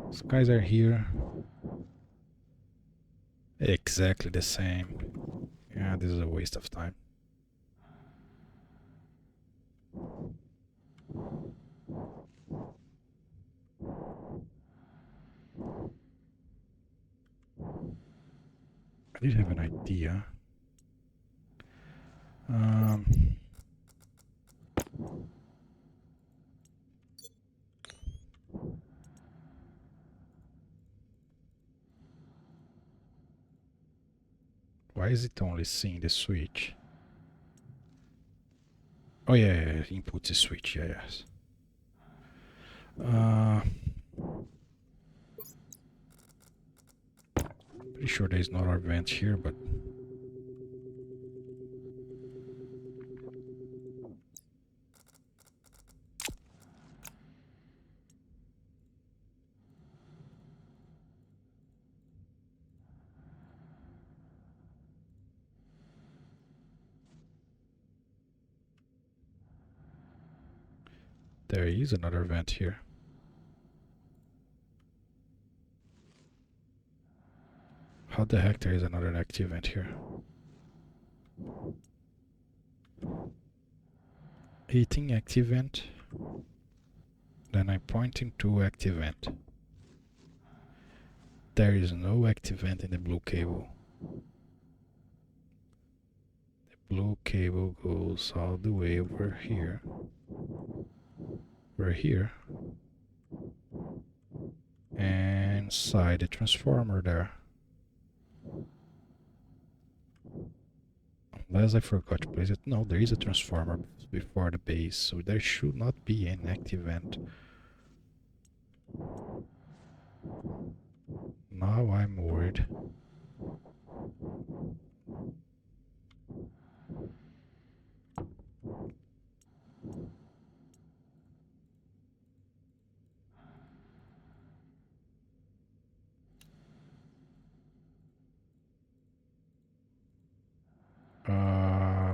[SPEAKER 1] These guys are here. Exactly the same. Yeah, this is a waste of time. I did have an idea. Um, why is it only seeing the switch? Oh yeah, input is switch, yeah, yes. Pretty sure there's not our vent here, but there is another vent here. How the heck there is another active vent here? Heating active vent. Then I'm pointing to active vent. There is no active vent in the blue cable. The blue cable goes all the way over here. Over here. And inside the transformer there. Unless I forgot to place it. No, there is a transformer before the base, so there should not be an active vent. Now I'm worried.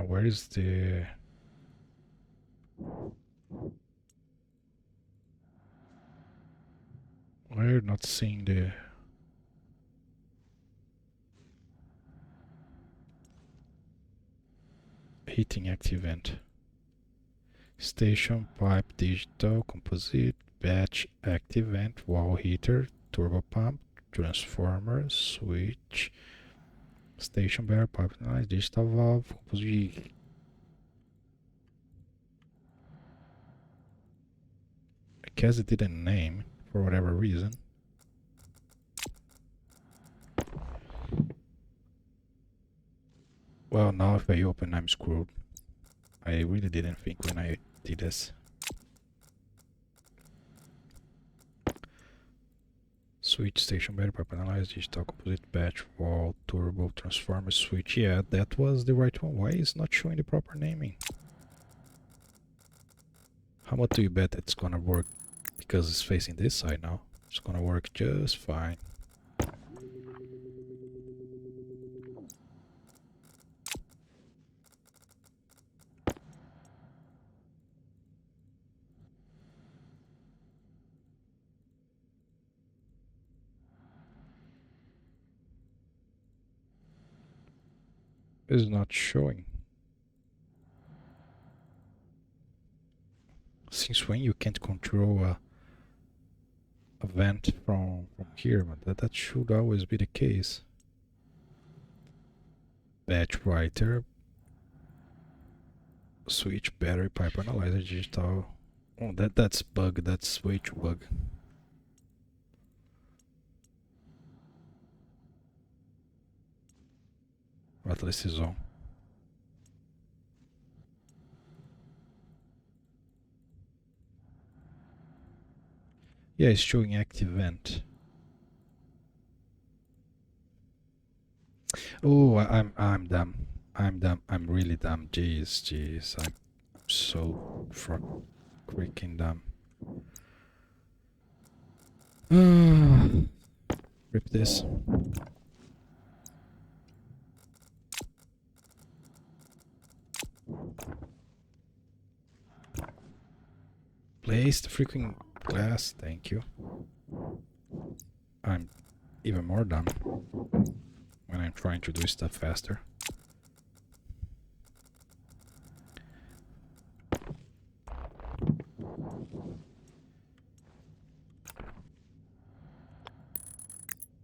[SPEAKER 1] Where is the... We're not seeing the... heating active vent. Station, pipe, digital, composite, batch, active vent, wall heater, turbo pump, transformer, switch, station barrier, pipe noise, digital valve, composite. I guess it didn't name for whatever reason. Well, now if I open, I'm screwed. I really didn't think when I did this. Switch, station battery, pipe analyze, digital composite, batch, wall, turbo, transformer, switch. Yeah, that was the right one. Why is it not showing the proper naming? How much do you bet it's gonna work? Because it's facing this side now. It's gonna work just fine. It's not showing. Since when you can't control a vent from here, but that should always be the case. Batch writer, switch, battery, pipe analyzer, digital. Oh, that's bug. That's switch bug. At least it's on. Yeah, it's showing active vent. Oh, I'm dumb. I'm dumb. I'm really dumb. Jeez. I'm so freaking dumb. Rip this. Place the freaking glass. Thank you. I'm even more dumb when I'm trying to do stuff faster.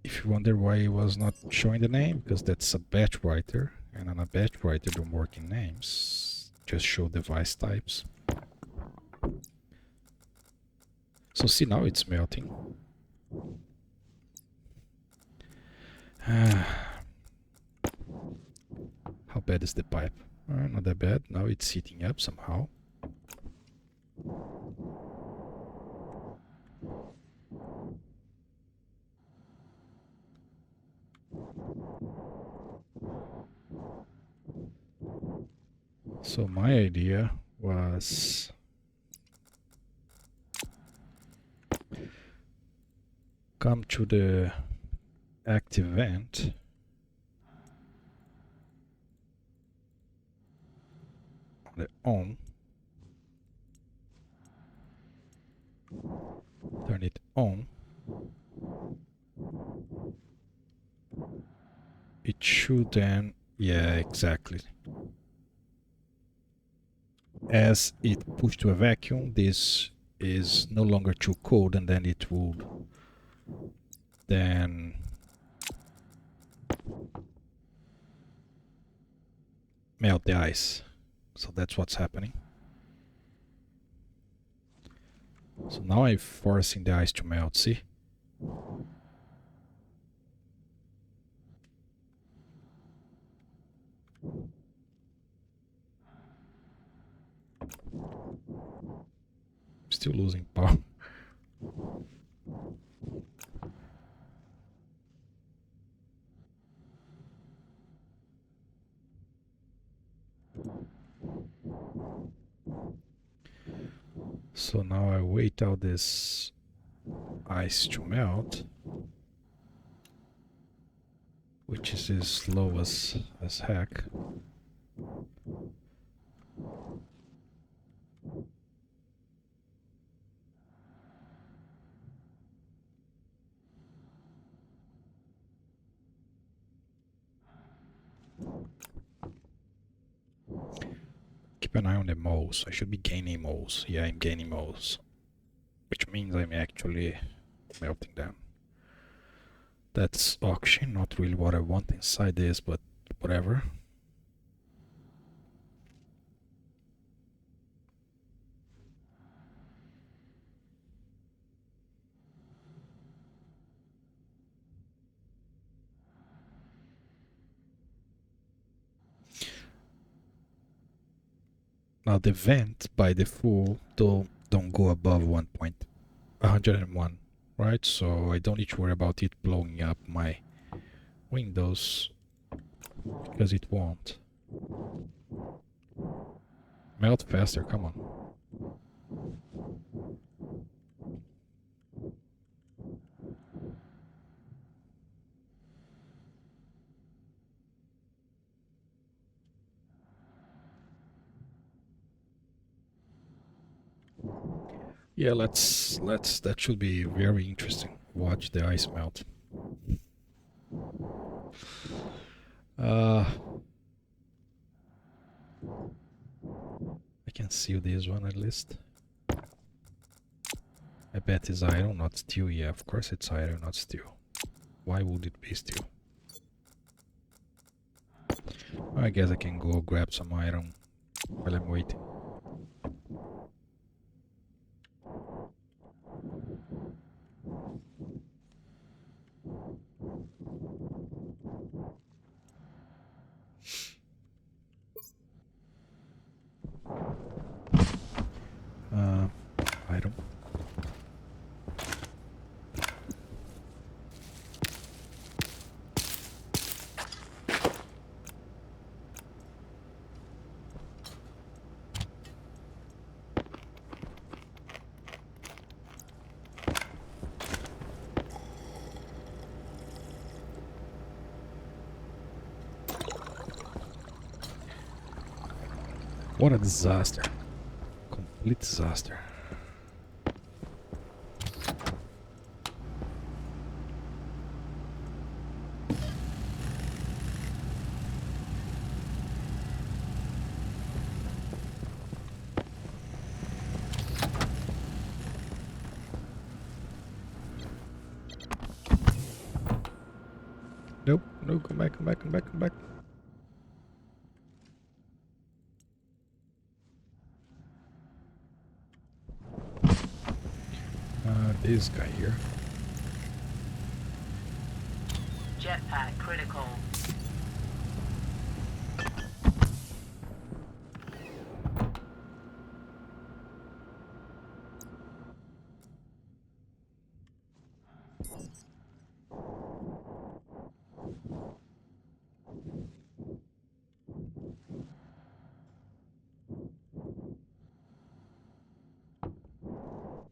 [SPEAKER 1] If you wonder why it was not showing the name, because that's a batch writer, and on a batch writer don't work in names, just show device types. So see, now it's melting. How bad is the pipe? Not that bad. Now it's heating up somehow. So my idea was come to the active vent, the on, turn it on. It should then, yeah, exactly. As it pushed to a vacuum, this is no longer too cold, and then it would then melt the ice. So that's what's happening. So now I'm forcing the ice to melt, see? Still losing power. So now I wait out this ice to melt, which is as slow as heck. Keep an eye on the moles. I should be gaining moles. Yeah, I'm gaining moles, which means I'm actually melting them. That's oxygen, not really what I want inside this, but whatever. Now the vent by default don't go above 1.101, right? So I don't need to worry about it blowing up my windows, because it won't. Melt faster, come on. Yeah, let's that should be very interesting. Watch the ice melt. I can seal this one at least. I bet it's iron, not steel. Yeah, of course it's iron, not steel. Why would it be steel? I guess I can go grab some iron while I'm waiting. Iron. What a disaster. Complete disaster. No, come back, come back, come back, come back. This guy here.
[SPEAKER 2] Jetpack critical.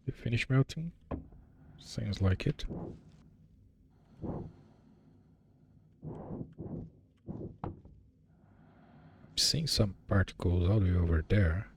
[SPEAKER 1] You finish melting? Seems like it. I'm seeing some particles all the way over there.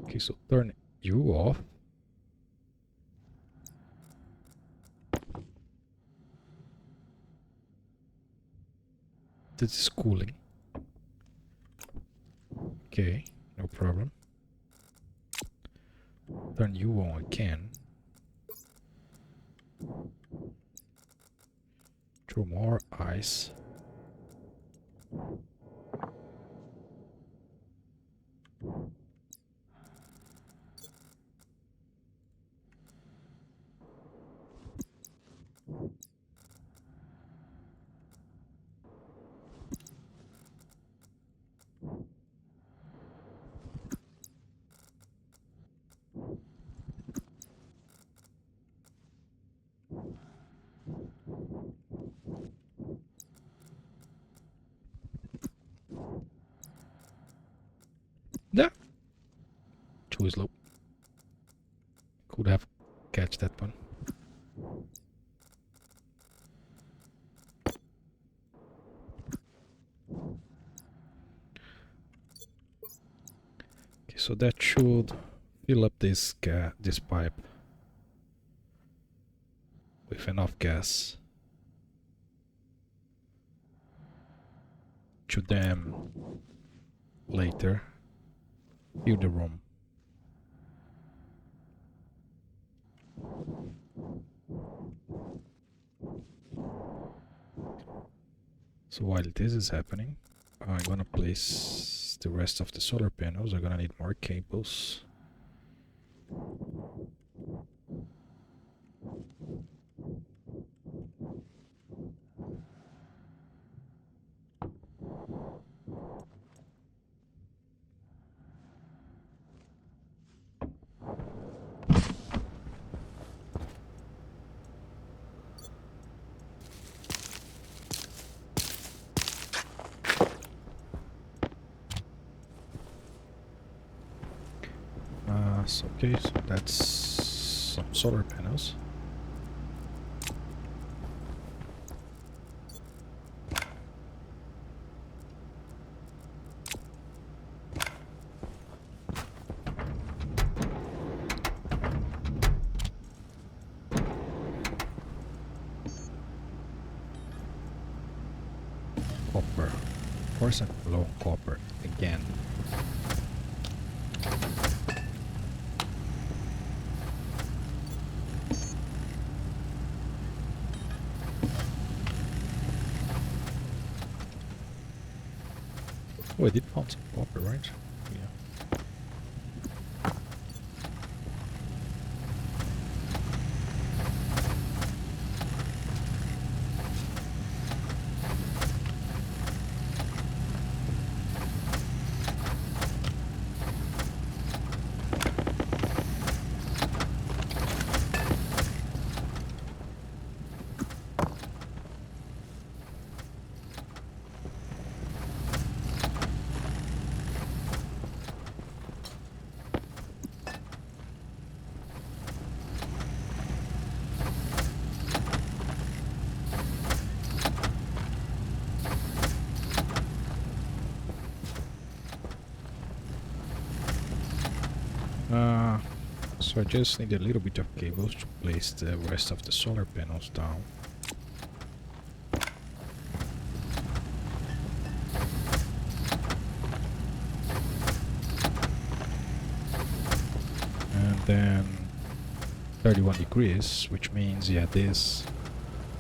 [SPEAKER 1] Okay, so turn you off. This is cooling. Okay, no problem. Turn you on again. Throw more ice. Yeah. Too slow. Could have catch that one. Okay, so that should fill up this pipe with enough gas to then later fill the room. So while this is happening, I'm gonna place the rest of the solar panels. I'm gonna need more cables. Okay, so that's some solar panels. Copper. 4% low copper again. Oh, I did find some copper, right? Yeah. So I just need a little bit of cables to place the rest of the solar panels down. And then 31 degrees, which means, yeah, this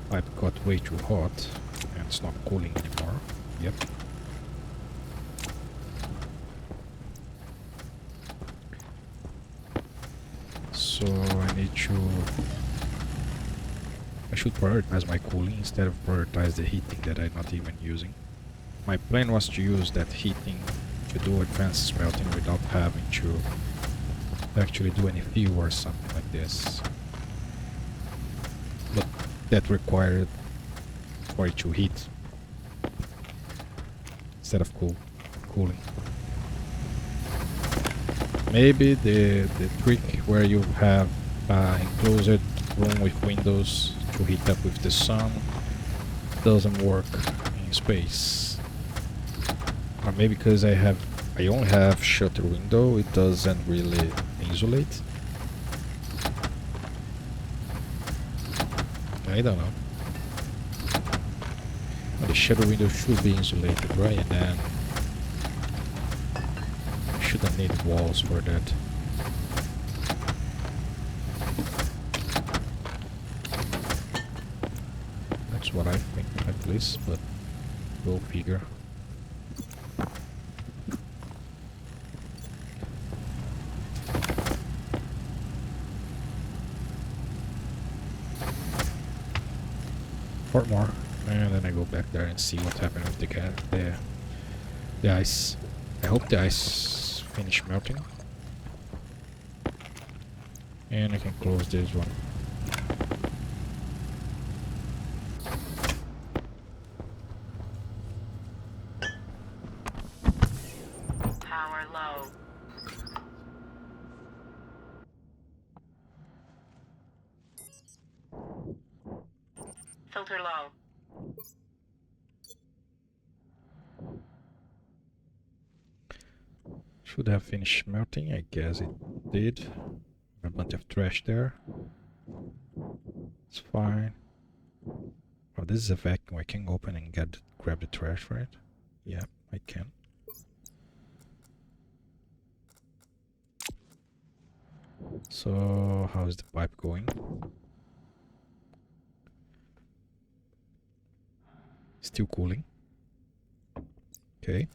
[SPEAKER 1] pipe got way too hot and it's not cooling anymore. Yep. So I should prioritize my cooling instead of prioritize the heating that I'm not even using. My plan was to use that heating to do advanced smelting without having to actually do any fuel or something like this. But that required for it to heat instead of cooling. Maybe the trick where you have enclosed room with windows to heat up with the sun doesn't work in space. Or maybe because I only have shutter window, it doesn't really insulate. I don't know. But the shutter window should be insulated, right? And then I shouldn't need walls for that. That's what I think at least, but go figure. Or more, and then I go back there and see what happened with the ice. I hope the ice finished melting, and I can close this one.
[SPEAKER 2] Power low. Filter low.
[SPEAKER 1] Should have finished melting, I guess it did. A bunch of trash there. It's fine. Oh, this is a vacuum. I can open and grab the trash, right? Yeah, I can. So, how's the pipe going? Still cooling. Okay.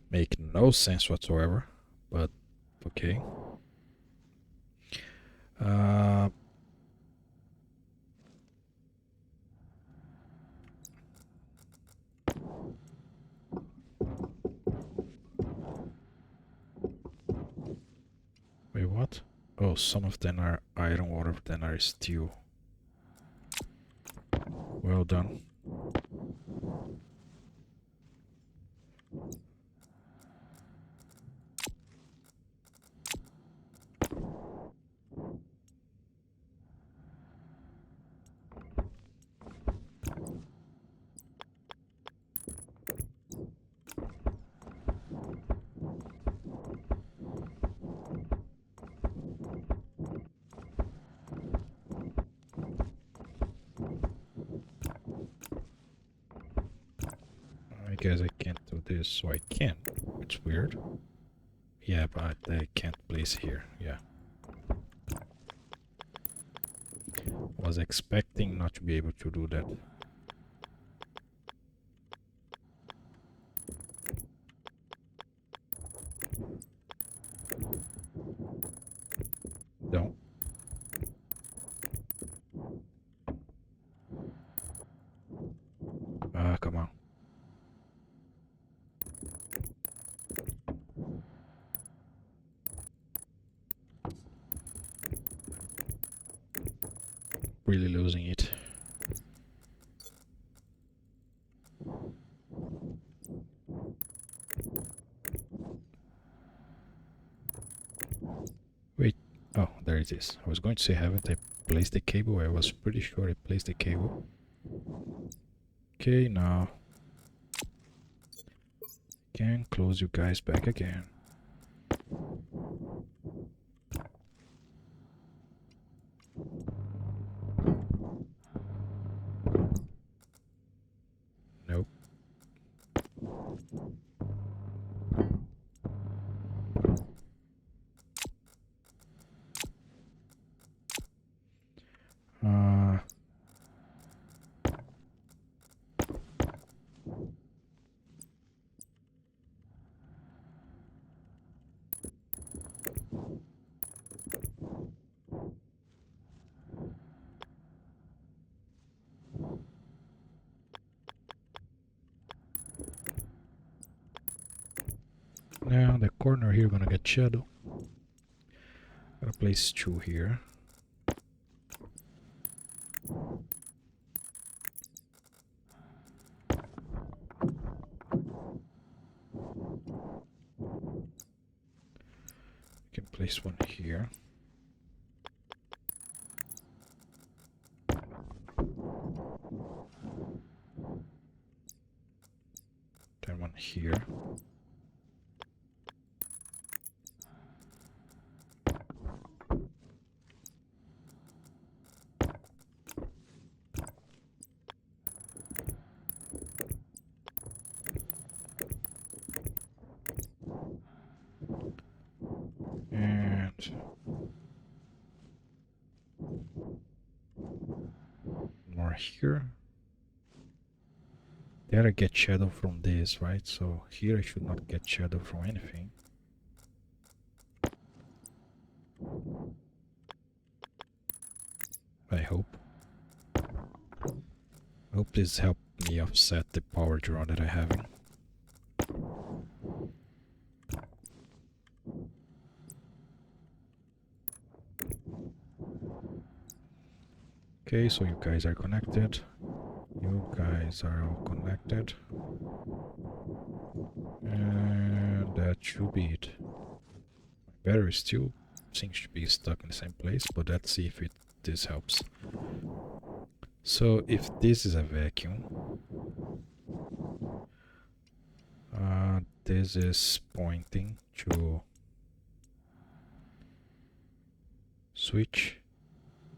[SPEAKER 1] Make no sense whatsoever, but okay. Wait, what? Oh, some of them are iron, all of them are steel. Well done. I guess I can't do this, so I can. It's weird. Yeah, but I can't place here. Yeah. Was expecting not to be able to do that. No. Ah, come on. Really losing it. Wait. Oh, there it is. I was going to say, haven't I placed the cable? I was pretty sure I placed the cable. Okay, now can close you guys back again. Now the corner here gonna get shadow. Gotta place 2 here. Can place 1 here. Then 1 here. And more here. There I get shadow from this, right? So here I should not get shadow from anything. I hope. I hope this helped me offset the power draw that I'm having. Okay, so you guys are connected. You guys are all connected. And that should be it. My battery still seems to be stuck in the same place, but let's see if this helps. So if this is a vacuum, this is pointing to switch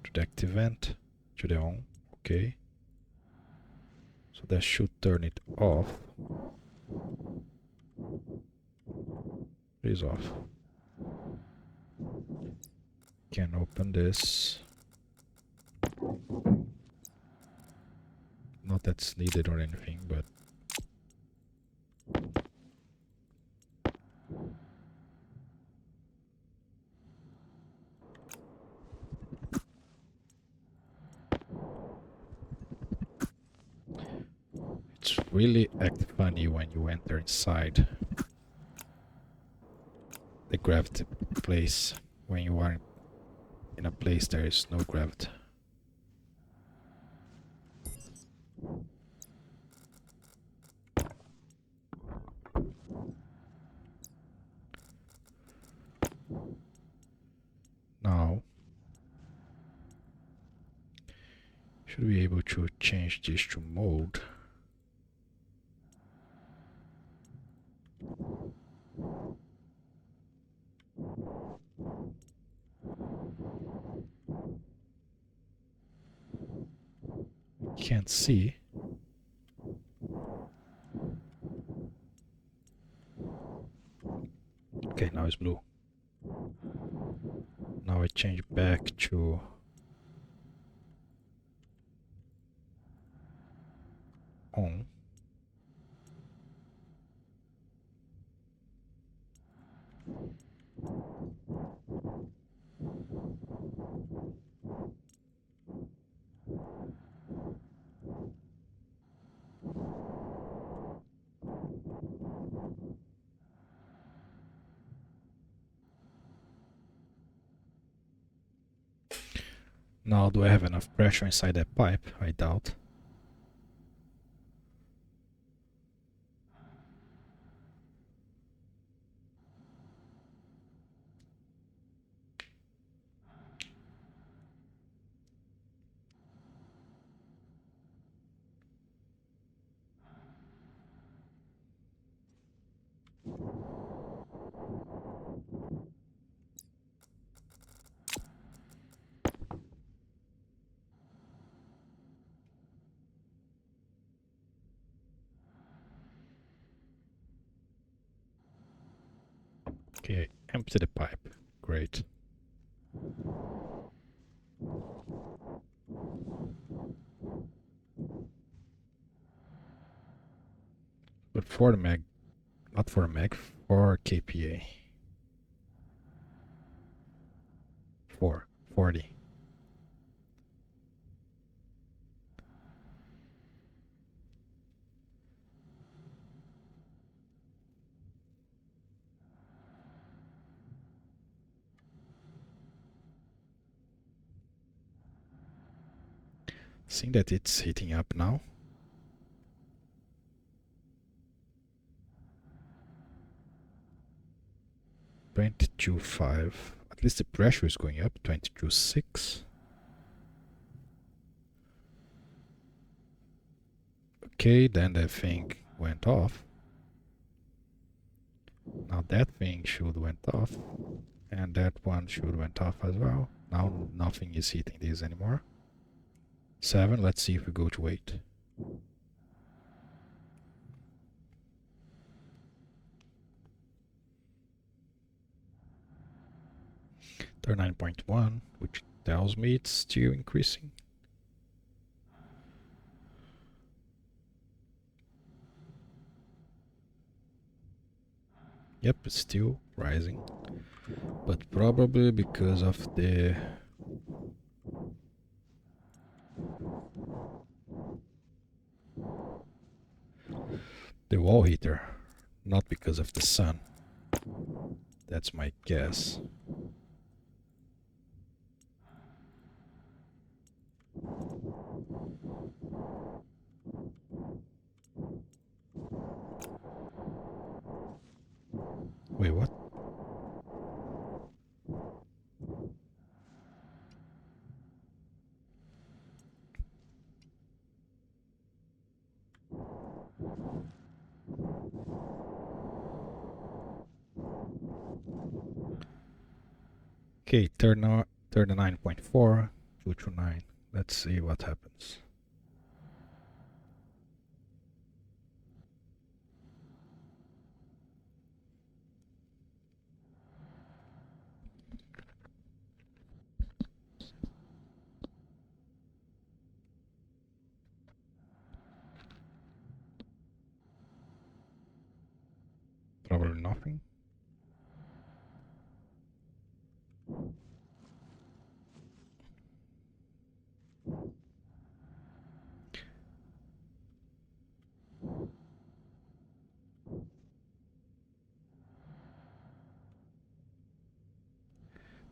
[SPEAKER 1] to the active vent to the on. Okay, so that should turn it off. It is off. Can open this. Not that's needed or anything, but it's really act funny when you enter inside the gravity place when you are in a place there is no gravity. Now should be able to change this to mode. Can't see. Okay, now it's blue. Now I change back to on. Now, do I have enough pressure inside that pipe? I doubt. Okay, empty the pipe. Great. But for the mag, not for the mag, for KPA. 40. Seeing that it's heating up now. $22.5. At least the pressure is going up. 22.6. Okay, then the thing went off. Now that thing should went off. And that one should went off as well. Now nothing is heating this anymore. 7. Let's see if we go to 8. 9.1, which tells me it's still increasing. Yep, it's still rising, but probably because of the wall heater, not because of the sun. That's my guess. Wait, what? Okay, 39.4, 229. Let's see what happens. Probably nothing.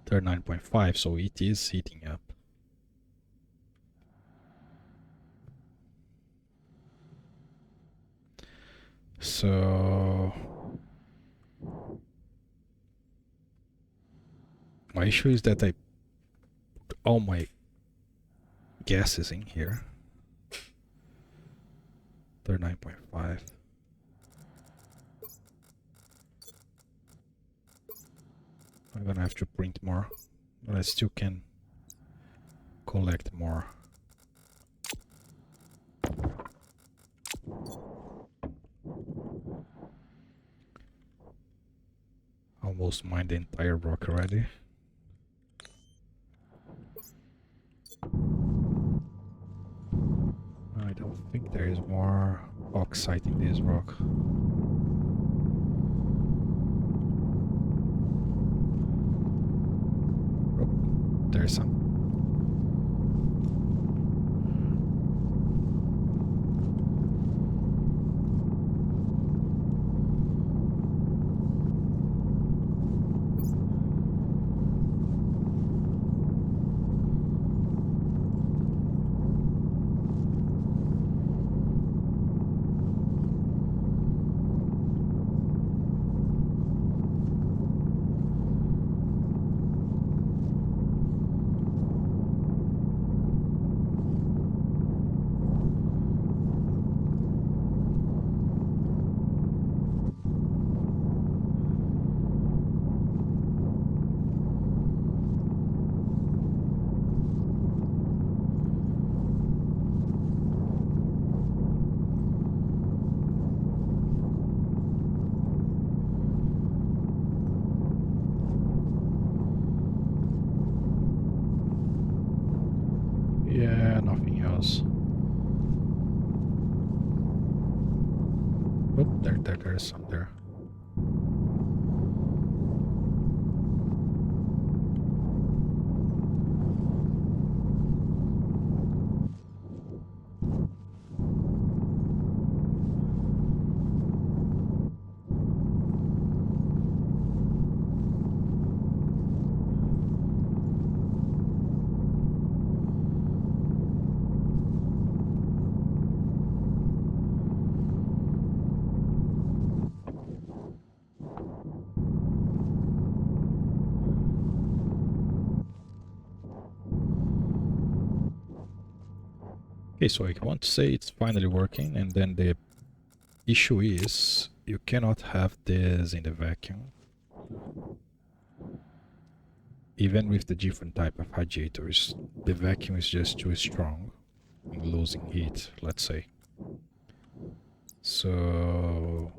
[SPEAKER 1] They're 9.5, so it is heating up. So my issue is that I put all my gases in here. 39.5. I'm gonna have to print more, but I still can collect more. Almost mined the entire rock already. I don't think there is more oxide in this rock. Oh, there's some. Yeah, nothing else. Oh, there's some there. Okay, so I want to say it's finally working, and then the issue is you cannot have this in the vacuum. Even with the different type of radiators, the vacuum is just too strong in losing heat, let's say. So,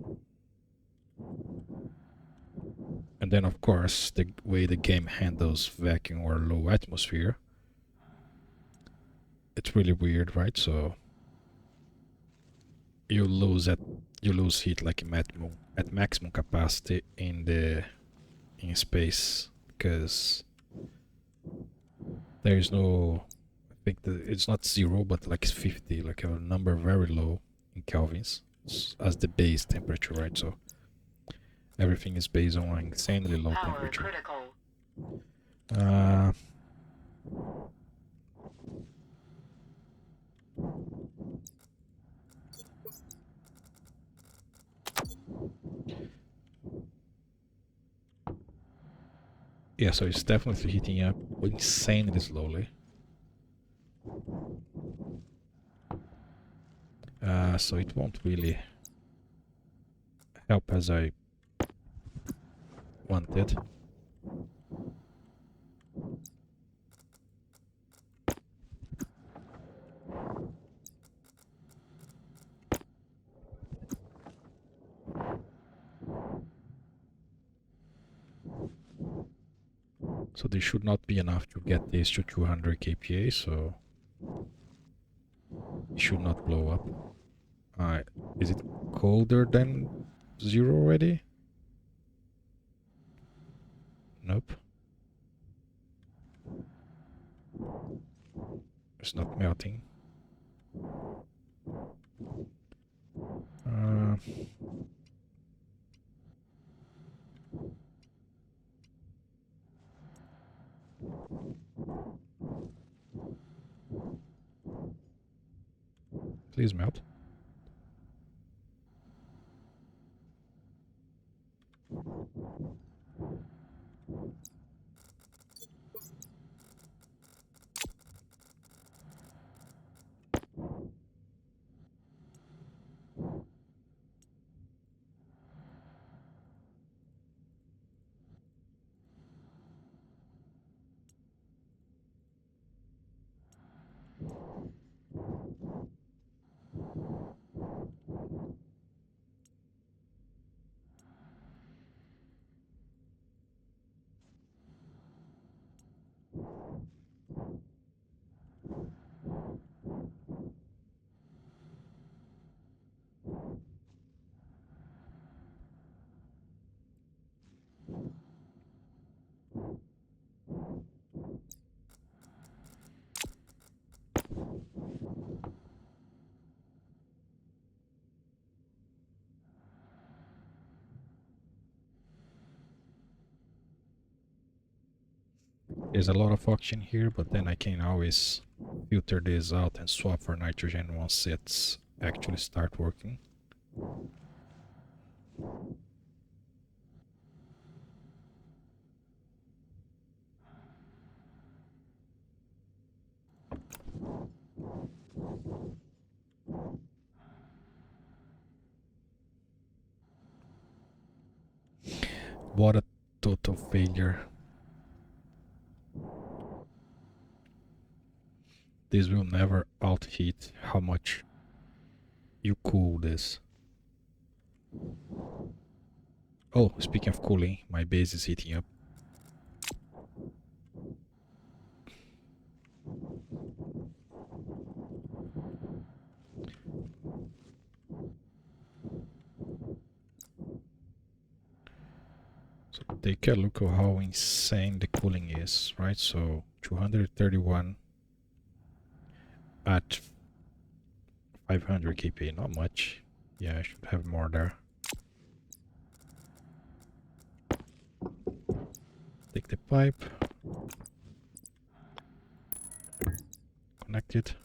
[SPEAKER 1] and then of course the way the game handles vacuum or low atmosphere, it's really weird, right? So you lose heat like at maximum capacity in space, because there is no, I think that it's not zero but like 50, like a number very low in kelvins as the base temperature, right? So everything is based on an insanely low
[SPEAKER 2] Power
[SPEAKER 1] temperature.
[SPEAKER 2] critical.
[SPEAKER 1] uh, yeah, so it's definitely heating up insanely slowly. So it won't really help as I wanted. So this should not be enough to get this to 200 kPa, so it should not blow up. Is it colder than zero already? Nope. It's not melting. Uh, Please melt. There's a lot of oxygen here, but then I can always filter this out and swap for nitrogen once it's actually start working. What a total failure. This will never out-heat how much you cool this. Oh, speaking of cooling, my base is heating up. So take a look at how insane the cooling is, right? So 231 at 500 kPa, not much. Yeah, I should have more there. Take the pipe, connect it,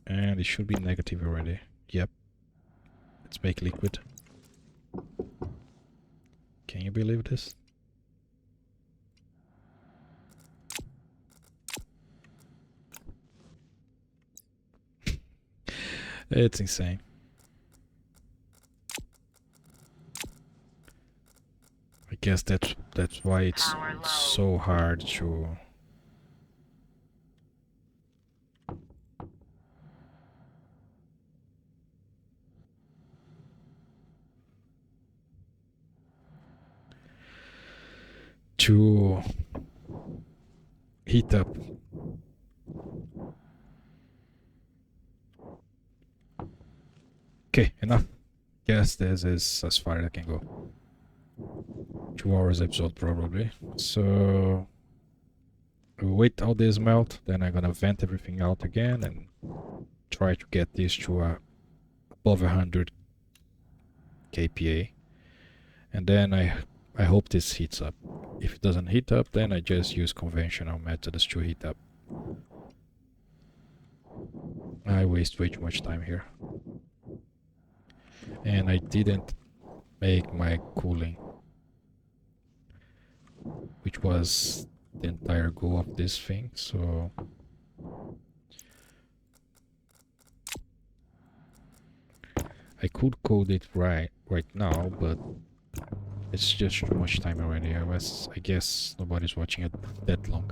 [SPEAKER 1] and it should be negative already. Yep, let's make liquid. Can you believe this? It's insane. I guess that's why it's
[SPEAKER 2] Power low.
[SPEAKER 1] so hard to heat up. Okay, enough. Guess this is as far as I can go. 2 hours episode probably. So we'll wait all this melt, then I'm gonna vent everything out again and try to get this to above 100 kPa. And then I hope this heats up. If it doesn't heat up, then I just use conventional methods to heat up. I waste way too much time here. And I didn't make my cooling, which was the entire goal of this thing, so I could code it right now, but it's just too much time already. I guess nobody's watching it that long.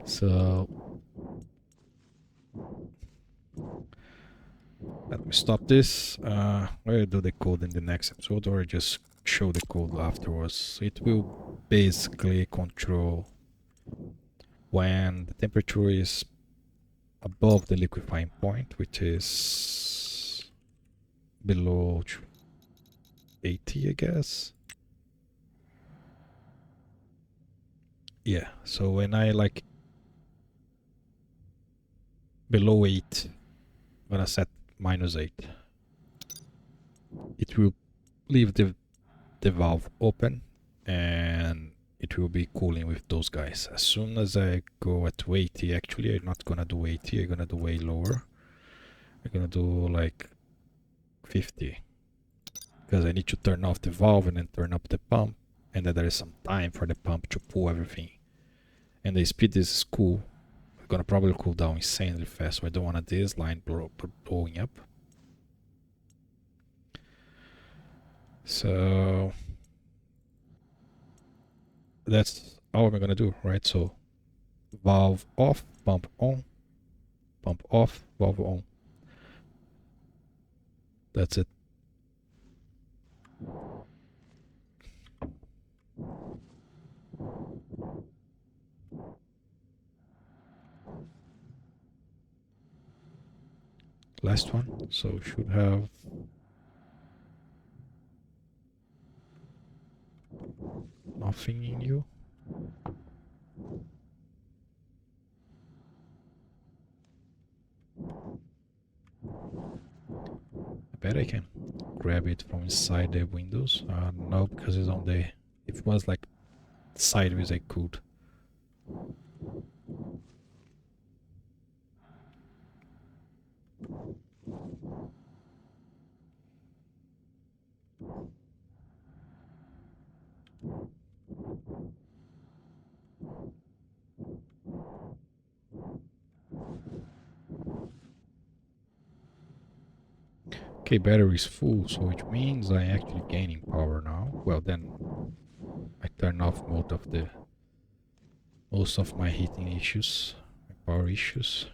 [SPEAKER 1] So let me stop this. I'll do the code in the next episode or just show the code afterwards. It will basically control when the temperature is above the liquefying point, which is below 80, I guess. Yeah, so when I like below 8, I'm gonna set -8. It will leave the valve open and it will be cooling with those guys. As soon as I go at 80, actually I'm not gonna do 80, I'm gonna do way lower. I'm gonna do like 50 because I need to turn off the valve and then turn up the pump, and then there is some time for the pump to pull everything. And the speed is cool. It's gonna probably cool down insanely fast, so I don't want this line blowing up. So that's all I'm gonna do, right? So valve off, pump on, pump off, valve on. That's it. Last one. So should have nothing in you. I bet I can grab it from inside the windows. No, because it's on the. If it was like sideways, I could. Okay, battery is full, so which means I'm actually gaining power now. Well, then I turn off most of my heating issues, my power issues.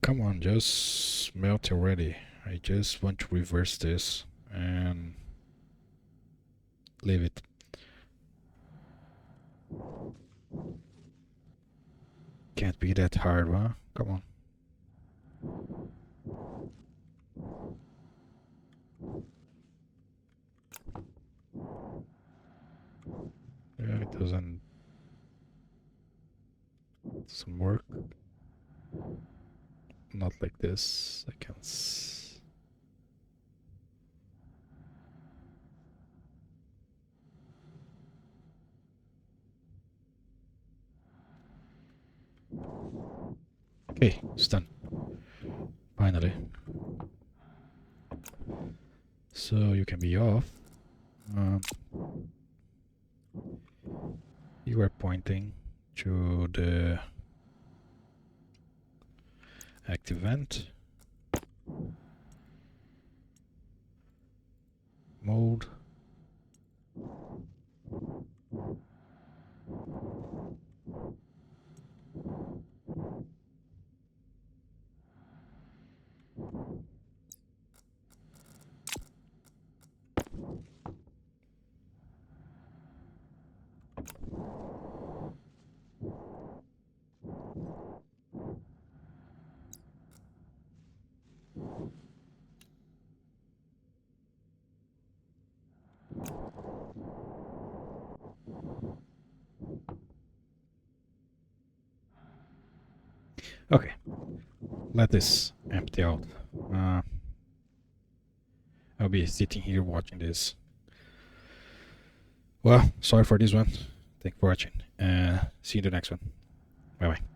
[SPEAKER 1] Come on, just melt already. I just want to reverse this and leave it. Can't be that hard, huh? Come on. Yeah, it doesn't work. Not like this. I can. Okay, it's done. Finally. So you can be off. You are pointing to the active vent. Mode. Okay, let this empty out. I'll be sitting here watching this. Well, sorry for this one. Thank you for watching. See you in the next one. Bye bye.